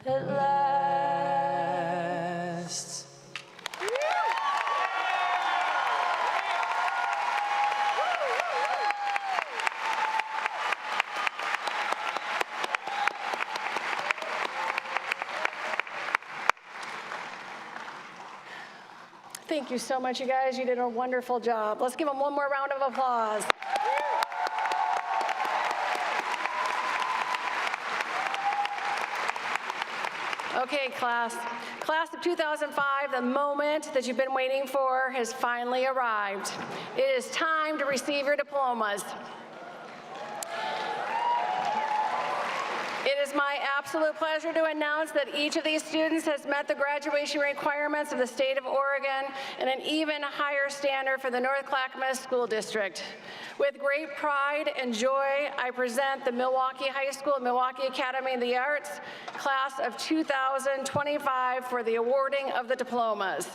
that lasts. Thank you so much, you guys. You did a wonderful job. Let's give them one more round of applause. Okay, class. Class of 2005, the moment that you've been waiting for has finally arrived. It is time to receive your diplomas. It is my absolute pleasure to announce that each of these students has met the graduation requirements of the state of Oregon and an even higher standard for the North Clackamas School District. With great pride and joy, I present the Milwaukie High School and Milwaukie Academy of the Arts class of 2025 for the awarding of the diplomas.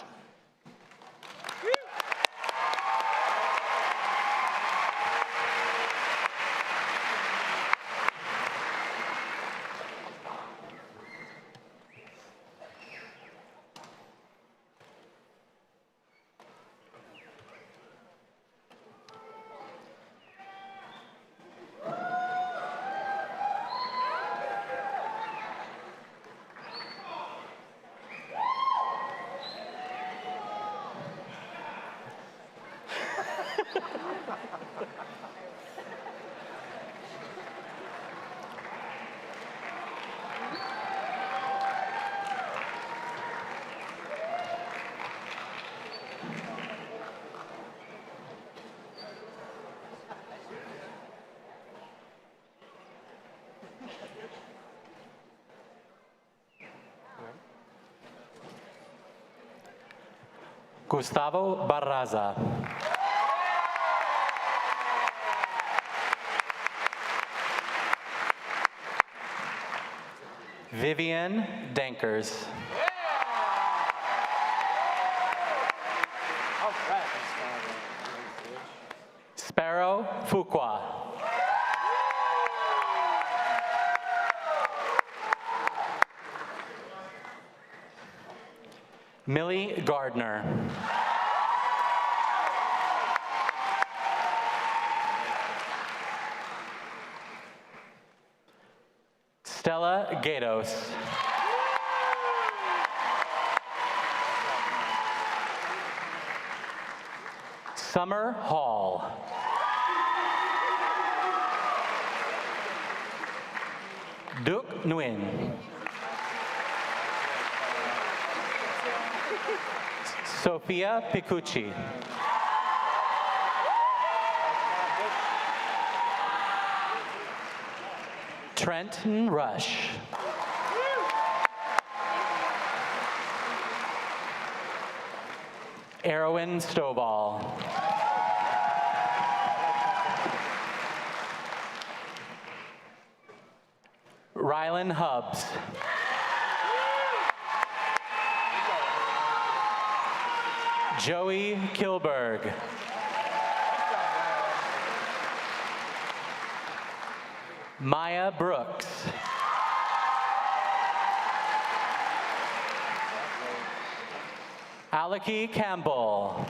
Gustavo Barraza. Vivian Dankers. Sparrow Fuqua. Millie Gardner. Stella Gatos. Summer Hall. Duc Nguyen. Sophia Picucci. Trenton Rush. Erwin Stovall. Rylan Hubbs. Joey Kilberg. Maya Brooks. Aleki Campbell.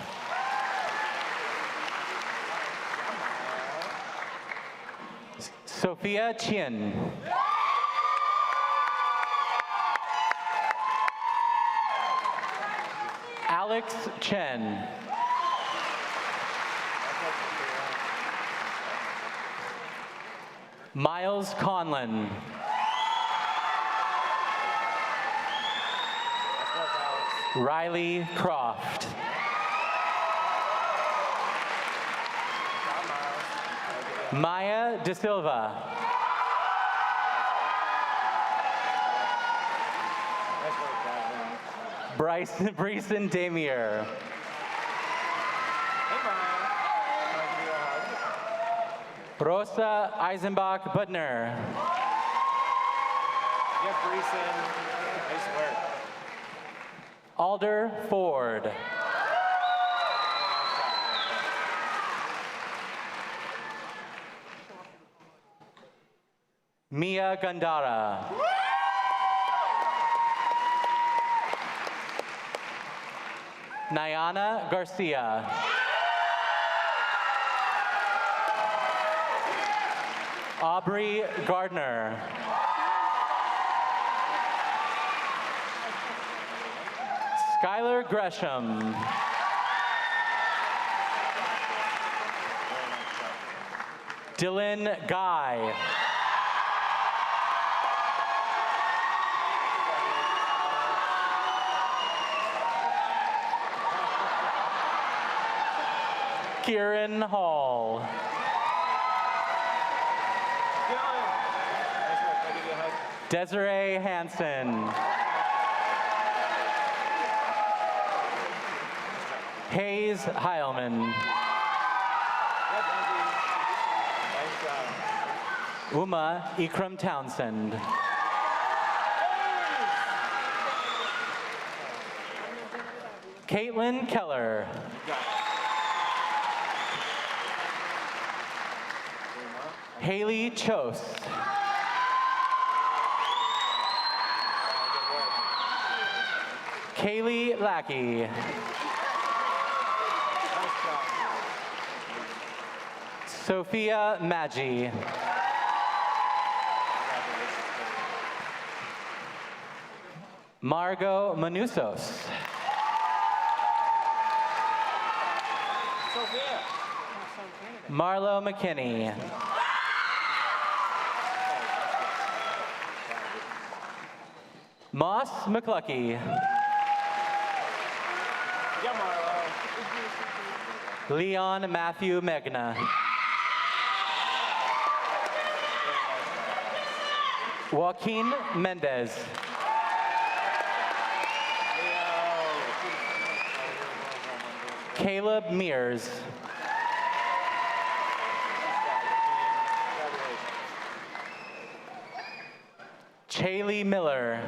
Sophia Chin. Alex Chen. Miles Conlon. Riley Croft. Maya De Silva. Bryson Damier. Rosa Eisenbach Budner. Yeah, Bryson. Nice work. Alder Ford. Mia Gandara. Nyana Garcia. Aubrey Gardner. Skylar Gresham. Dylan Guy. Kieran Hall. Desiree Hansen. Hayes Heilman. Uma Ikram Townsend. Caitlin Keller. Haley Chose. Kaylee Lackey. Sophia Maggi. Margot Manusos. Marlo McKinney. Moss McCluckey. Leon Matthew Megna. Joaquin Mendez. Caleb Mears. Chaley Miller.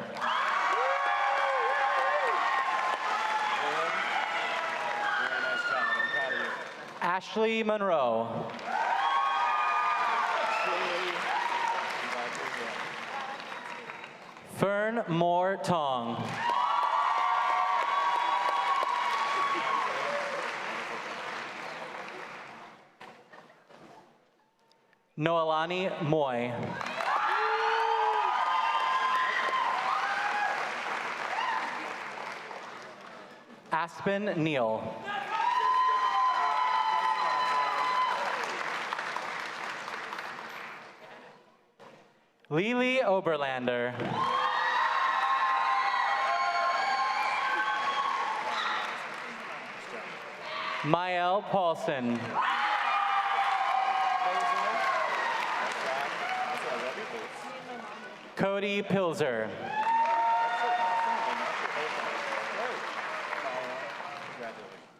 Ashley Monroe. Fern Moore Tong. Noelani Moy. Aspen Neal. Lily Oberlander. Mael Paulson. Cody Pilzer.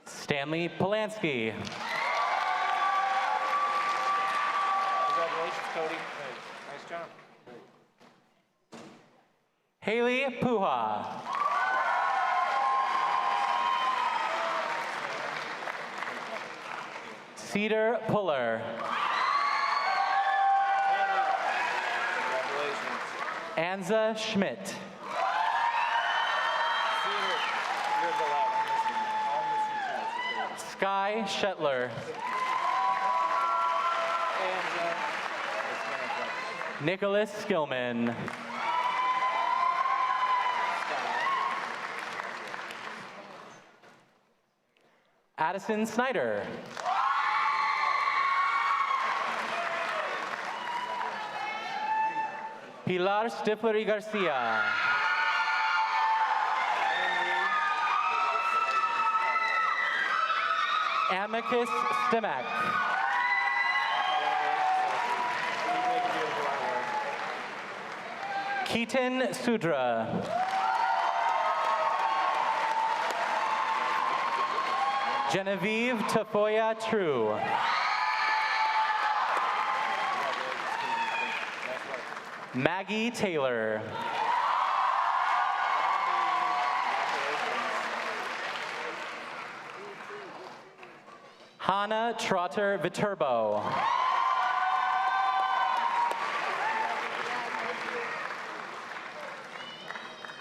Stanley Polanski. Congratulations, Cody. Nice job. Haley Puha. Cedar Puller. Anza Schmidt. Sky Shetler. Nicholas Skillman. Addison Snyder. Pilar Stifler Garcia. Amicus Stimac. Keaton Sudra. Genevieve Tafoya True. Maggie Taylor. Hannah Trotter Viterbo.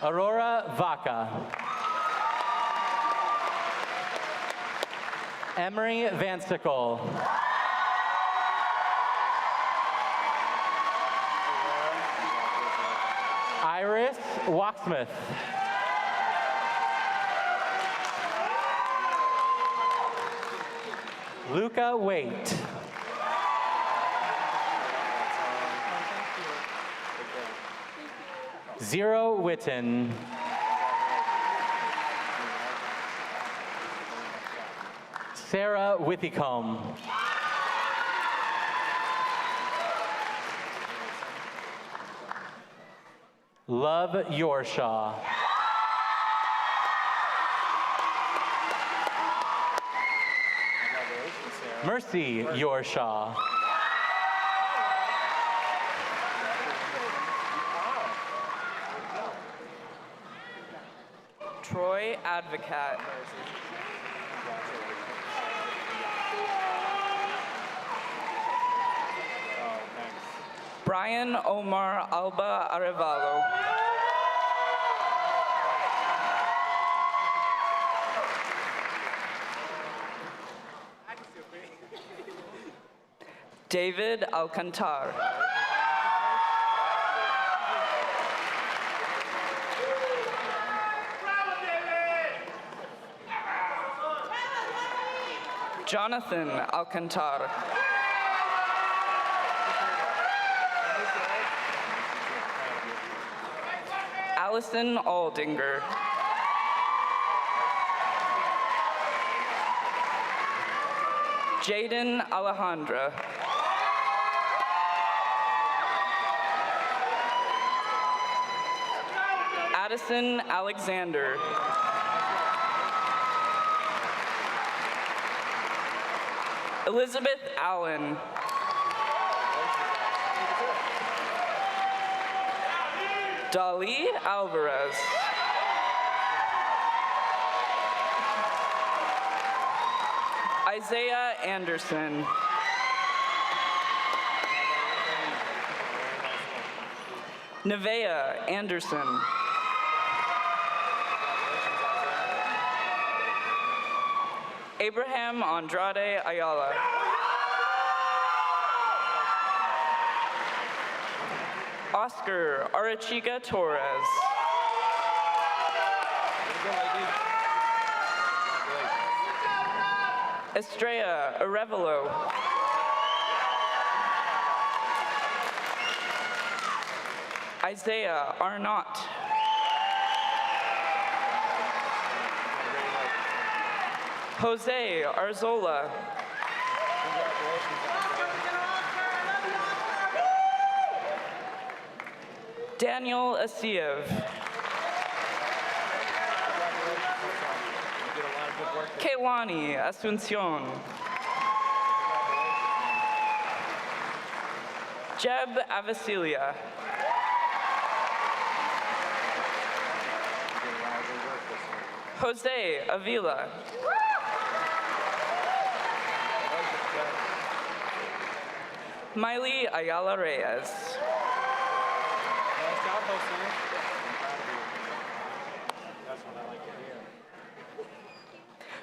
Aurora Vaca. Emery Vansickle. Iris Walksmith. Luca Waite. Zero Witten. Sarah Withicombe. Love Yorshaw. Mercy Yorshaw. Troy Advocat. Brian Omar Alba Arevalo. David Alcantar. Jonathan Alcantar. Allison Aldinger. Jaden Alejandra. Addison Alexander. Elizabeth Allen. Dali Alvarez. Isaiah Anderson. Nevea Anderson. Abraham Andrade Ayala. Oscar Arachiga Torres. Estrella Arevalo. Isaiah Arnott. Jose Arzola. Daniel Asiev. Kehlani Asuncion. Jeb Avasilia. Jose Avila. Miley Ayala Reyes. Nice job, Jose. That's what I like to hear.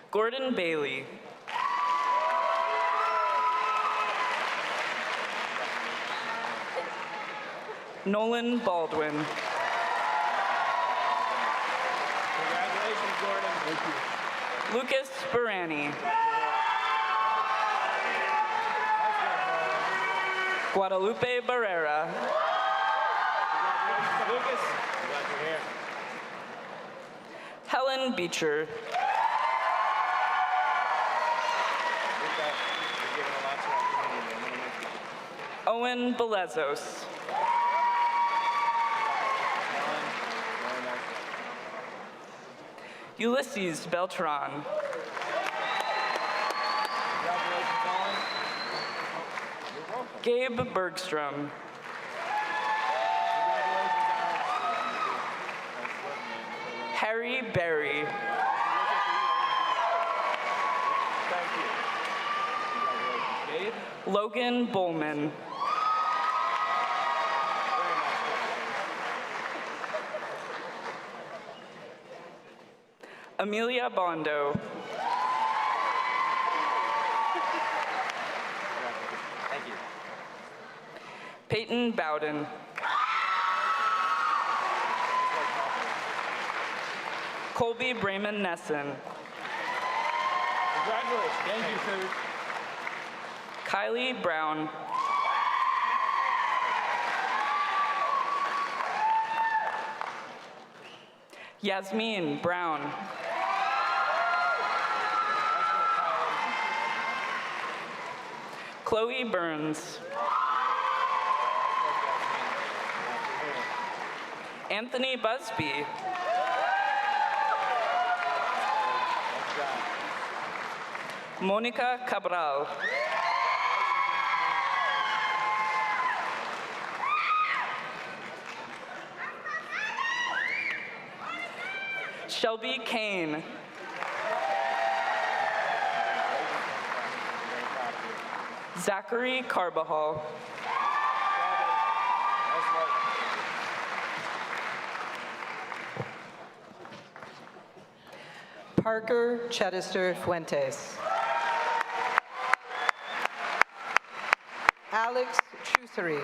Gordon Bailey. Nolan Baldwin. Congratulations, Gordon. Thank you. Lucas Sperani. Guadalupe Barrera. Lucas, glad you're here. Helen Beecher. Owen Belezos. Ulysses Beltran. Gabe Bergstrom. Harry Berry. Logan Bowman. Amelia Bondo. Thank you. Peyton Bowden. Colby Brayman Nesson. Congratulations. Thank you, sir. Kylie Brown. Yasmin Brown. Chloe Burns. Anthony Busby. Monica Cabral. Shelby Kane. Zachary Carbajal. Parker Chedister Fuentes. Alex Chussery.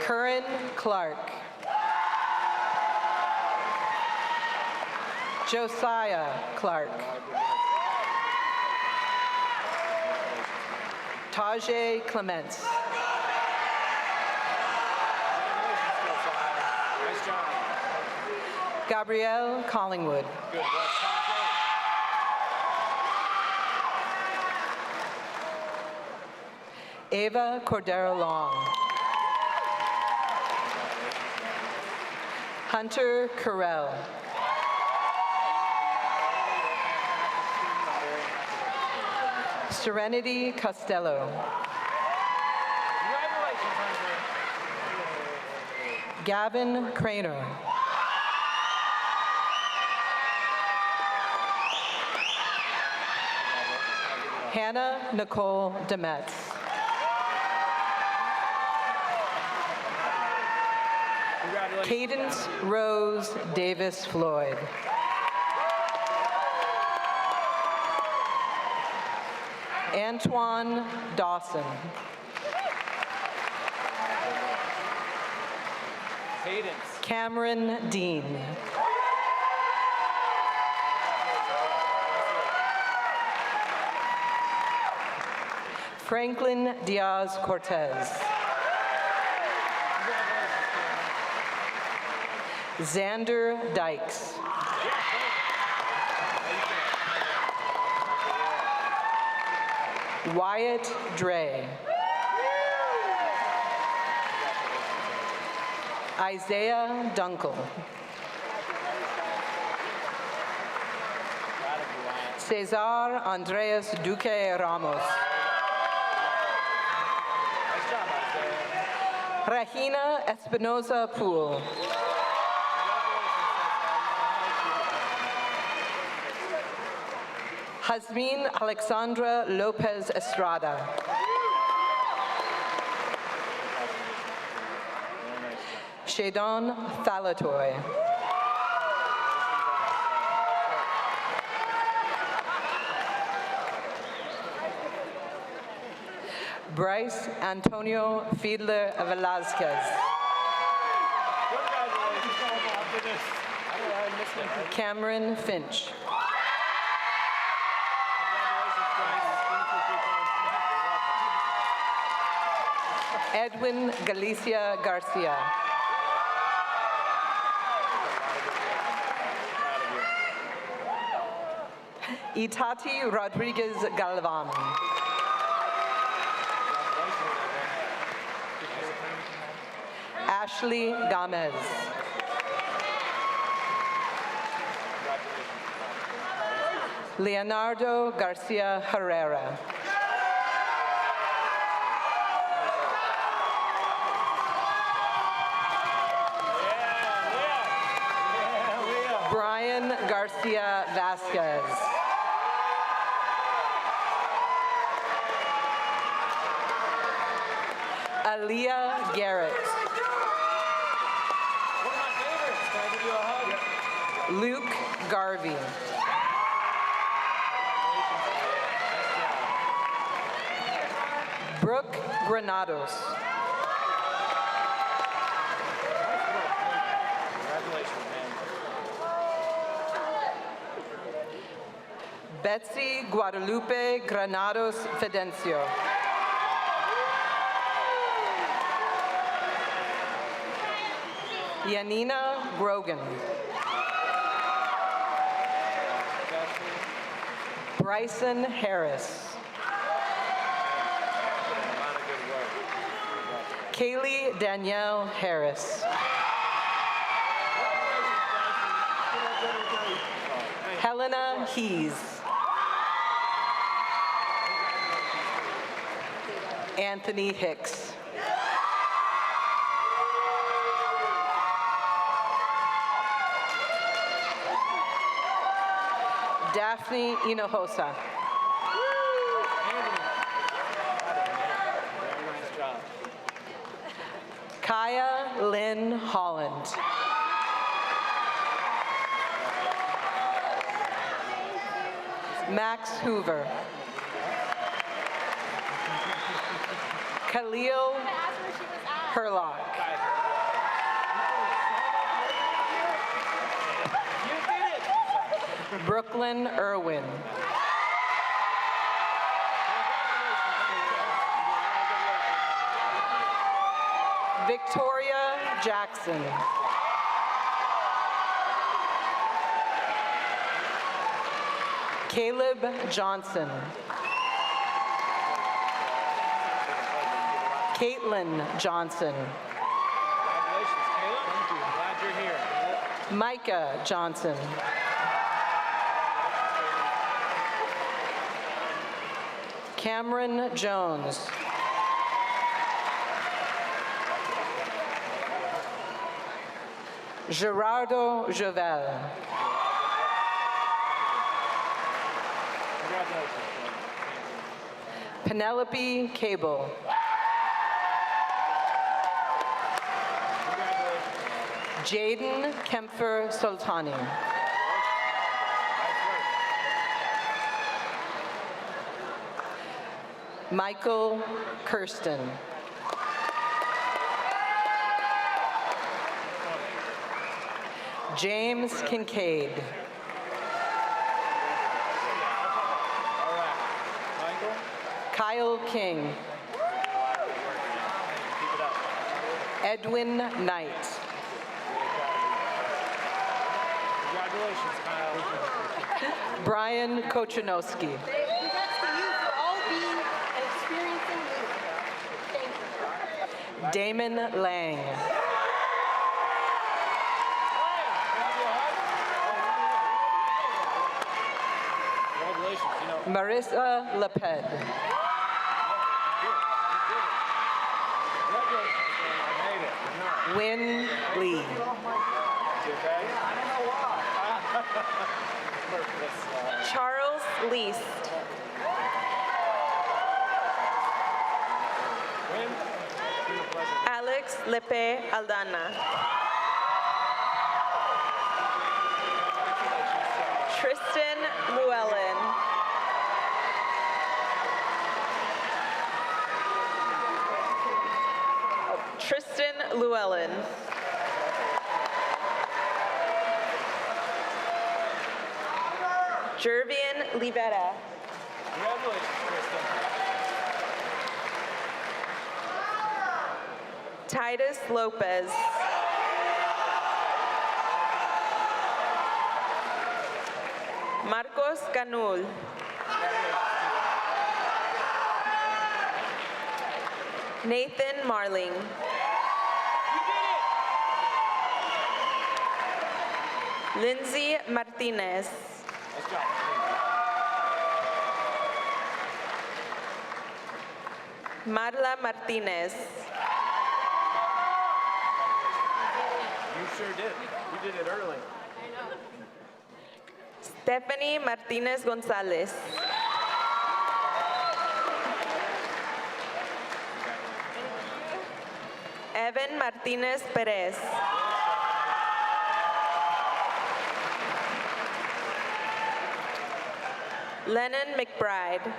Curran Clark. Josiah Clark. Tajay Clements. Gabrielle Collingwood. Ava Cordero Long. Hunter Carell. Serenity Costello. Gavin Craner. Hannah Nicole Demetz. Cadence Rose Davis Floyd. Antoine Dawson. Cameron Dean. Franklin Diaz Cortez. Xander Dykes. Wyatt Dre. Isaiah Dunkel. Cesar Andreas Duque Ramos. Regina Espinoza Poole. Hasmin Alexandra Lopez Estrada. Shadon Thalatoy. Bryce Antonio Fiedler Velasquez. Cameron Finch. Edwin Galicia Garcia. Itati Rodriguez Galvan. Ashley Gomez. Leonardo Garcia Herrera. Brian Garcia Vasquez. Aaliyah Garrett. One of my favorites. Can I give you a hug? Luke Garvey. Brooke Granados. Congratulations, man. Betsy Guadalupe Granados Fidencio. Yanina Grogan. Bryson Harris. Kaylee Danielle Harris. Helena Hees. Anthony Hicks. Daphne Hinojosa. Kaya Lynn Holland. Max Hoover. Khalil Herlock. Brooklyn Irwin. Victoria Jackson. Caleb Johnson. Caitlin Johnson. Congratulations, Caleb. Thank you. Glad you're here. Micah Johnson. Cameron Jones. Gerardo Jovel. Penelope Cable. Jaden Kempfer Sultani. Michael Kirsten. James Kincaid. All right. Michael? Kyle King. Keep it up. Edwin Knight. Congratulations, Kyle. Brian Kochanowski. Congrats to you for all being and experiencing youth. Thank you. Damon Lang. Congratulations. Marissa Leped. Win Lee. You okay? I don't know why. Charles Least. Alex Lepe Aldana. Tristan Llewellyn. Tristan Llewellyn. Jervian Livetta. Congratulations, Kristen. Titus Lopez. Marcos Canul. Nathan Marling. Lindsay Martinez. Nice job. Marla Martinez. You sure did. You did it early. Stephanie Martinez Gonzalez. Evan Martinez Perez. Lennon McBride.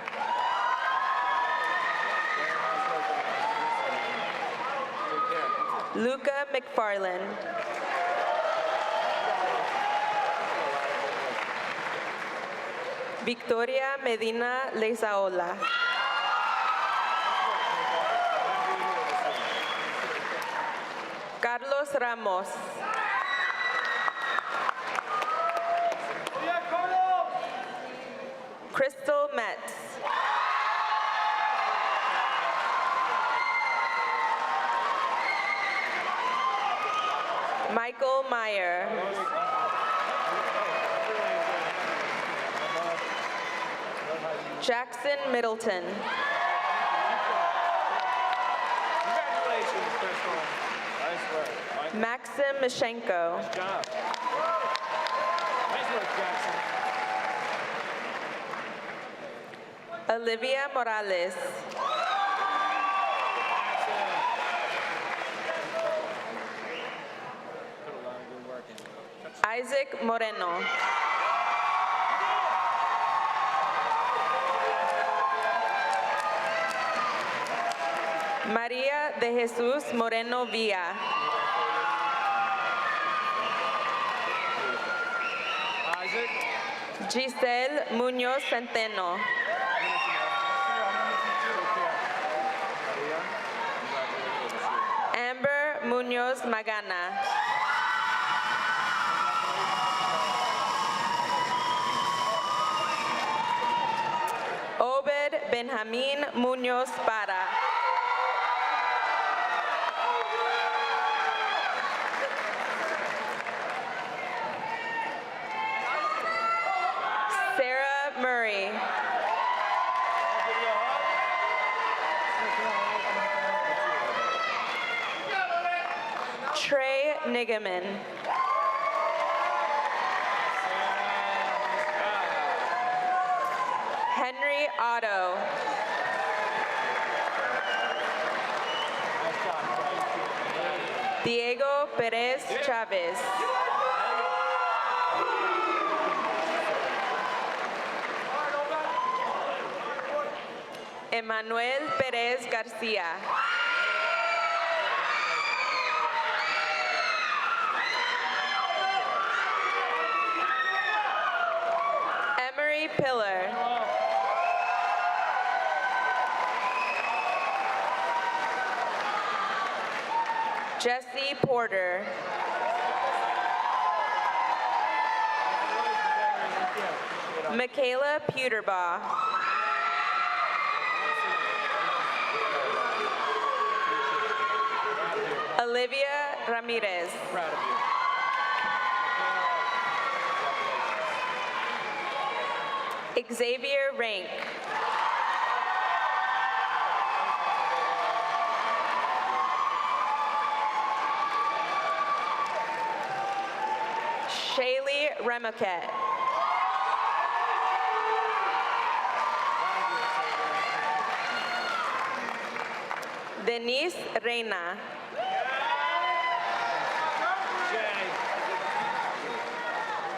Luca McFarland. Victoria Medina Leizaola. Carlos Carlos Ramos. Crystal Metz. Michael Meyer. Jackson Middleton. Congratulations, Crystal. Nice work. Mike. Maxim Mishenko. Nice job. Nice work, Jackson. Olivia Morales. Isaac Moreno. María de Jesús Moreno Villa. Isaac. Giselle Muñoz Centeno. Amber Muñoz Magana. Obed Benjamín Muñoz Para. Sarah Murray. Trey Nigaman. Henry Otto. Diego Perez Chavez. Emmanuel Perez Garcia. Emery Pillar. Jesse Porter. Michaela Puterbaugh. Olivia Ramirez. Proud of you. Xavier Rank. Shaylee Remoquet. Denise Reina.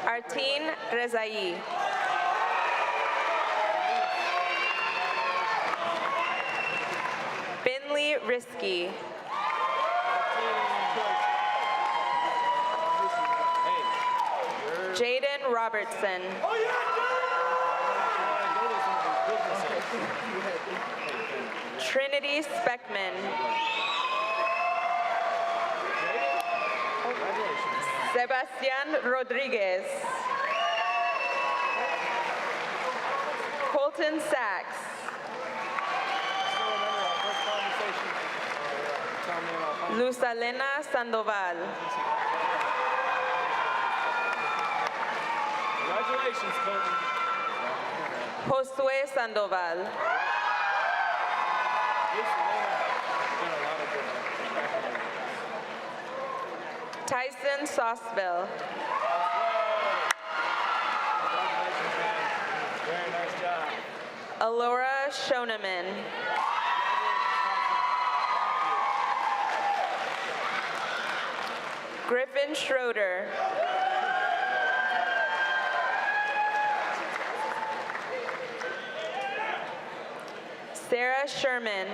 Artin Rezai. Finley Risky. Jaden Robertson. Trinity Speckman. Sebastian Rodriguez. Colton Sachs. Luzalena Sandoval. Congratulations, Colton. Josue Sandoval. Tyson Sauceville. Very nice job. Alora Shoneman. Griffin Schroeder. Sarah Sherman.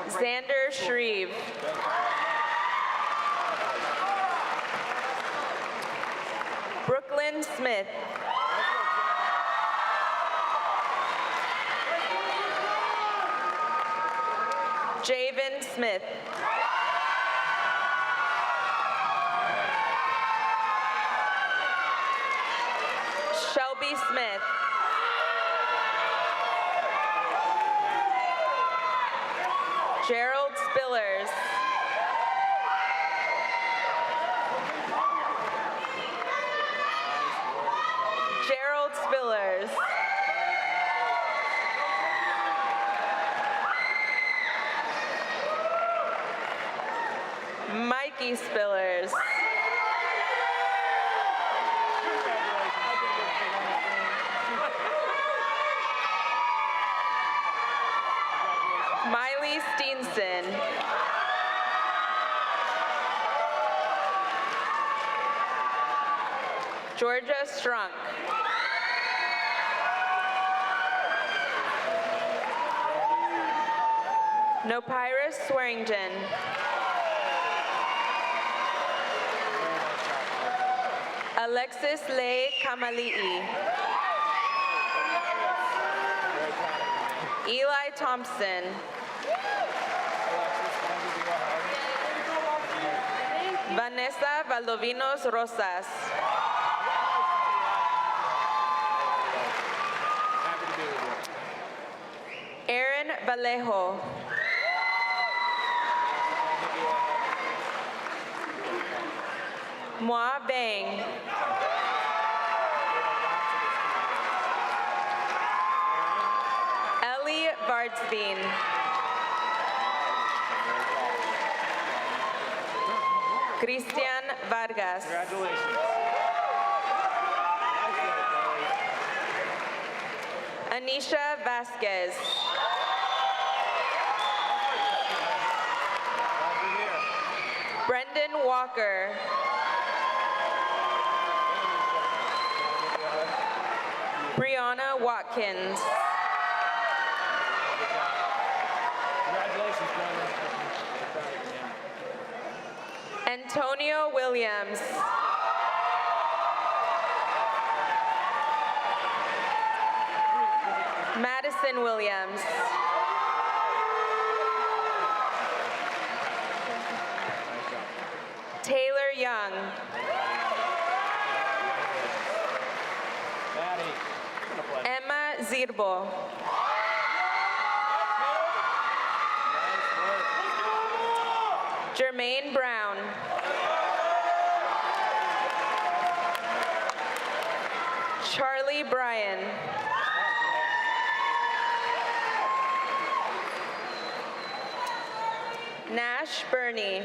Xander Shreve. Brooklyn Smith. Javen Smith. Shelby Smith. Gerald Spillers. Gerald Spillers. Mikey Spillers. Miley Steenson. Georgia Strunk. Nopyrus Swearingen. Alexis Leigh Kamali'i. Eli Thompson. Vanessa Valdovinos Rosas. Aaron Vallejo. Moa Bang. Ellie Vardsveen. Christian Vargas. Congratulations. Anisha Vasquez. Brendan Walker. Brianna Watkins. Congratulations, Brendan. Antonio Williams. Madison Williams. Taylor Young. Emma Zirbo. Jermaine Brown. Charlie Bryan. Nash Burney.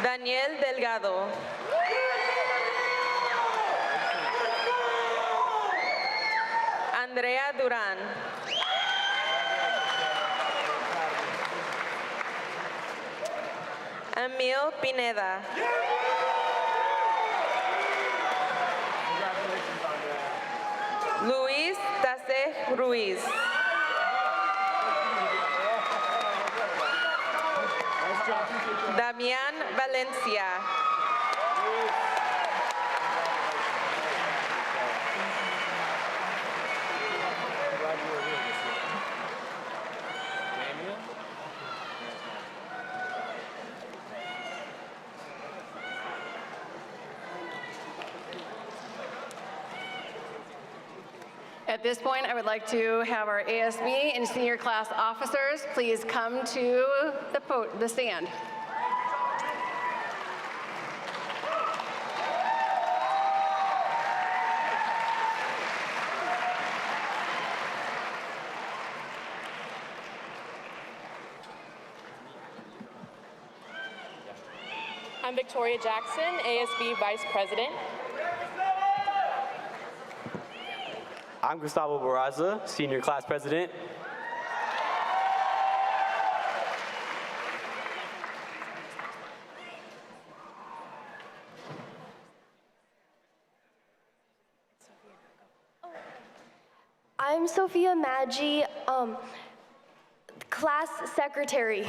Daniel Delgado. Andrea Duran. Emil Pineda. Luis Tase Ruiz. Damian Valencia. At this point, I would like to have our ASB and senior class officers please come to the stand. I'm Victoria Jackson, ASB Vice President. I'm Gustavo Barraza, Senior Class President. I'm Sophia Maggi, Class Secretary.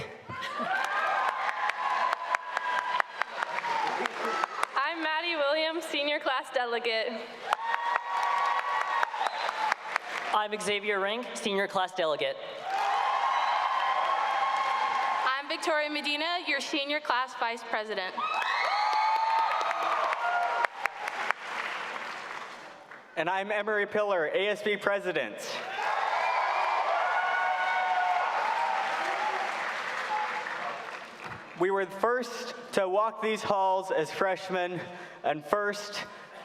I'm Maddie Williams, Senior Class Delegate. I'm Xavier Rink, senior class delegate. I'm Victoria Medina, your senior class vice president. And I'm Emery Pillar, ASB president. We were the first to walk these halls as freshmen and first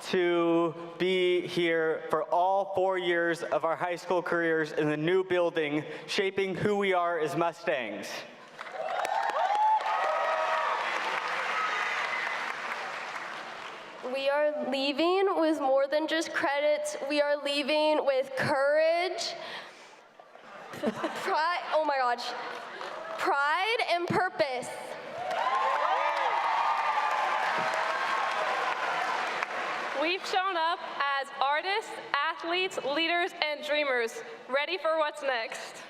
to be here for all 4 years of our high school careers in the new building, shaping who we are as Mustangs. We are leaving with more than just credits. We are leaving with courage, pride, oh my gosh, pride and purpose. We've shown up as artists, athletes, leaders, and dreamers, ready for what's next.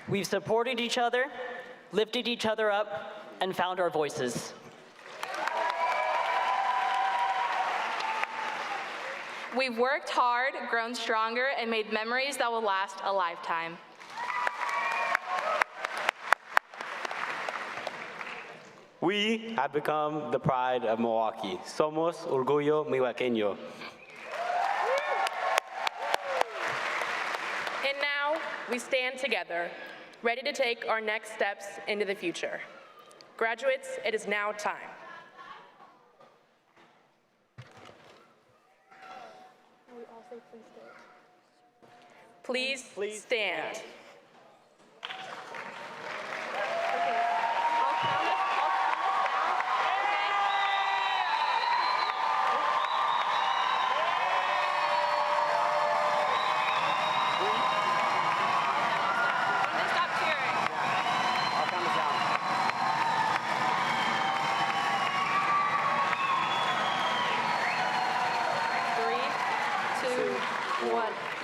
We've supported each other, lifted each other up, and found our voices. We've worked hard, grown stronger, and made memories that will last a lifetime. We have become the pride of Milwaukee. Somos orgullo milwaukeno. And now we stand together, ready to take our next steps into the future. Graduates, it is now time. Please stand.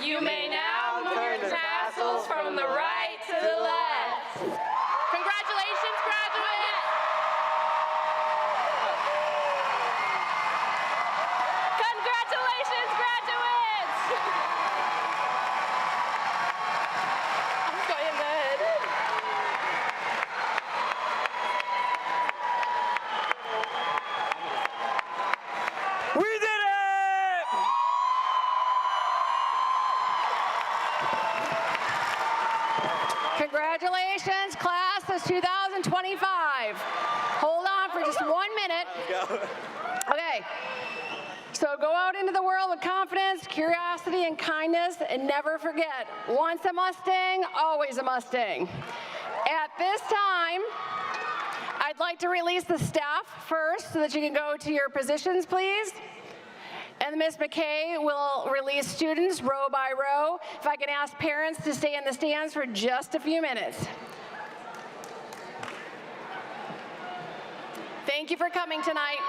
You may now move your tassels from the right to the left. Congratulations, graduates! Congratulations, graduates! I'm going in bed. We did it! Congratulations, class of 2025. Hold on for just 1 minute. Okay. So go out into the world with confidence, curiosity, and kindness, and never forget, once a Mustang, always a Mustang. At this time, I'd like to release the staff first so that you can go to your positions, please. And Ms. McKay will release students row by row. If I can ask parents to stay in the stands for just a few minutes. Thank you for coming tonight.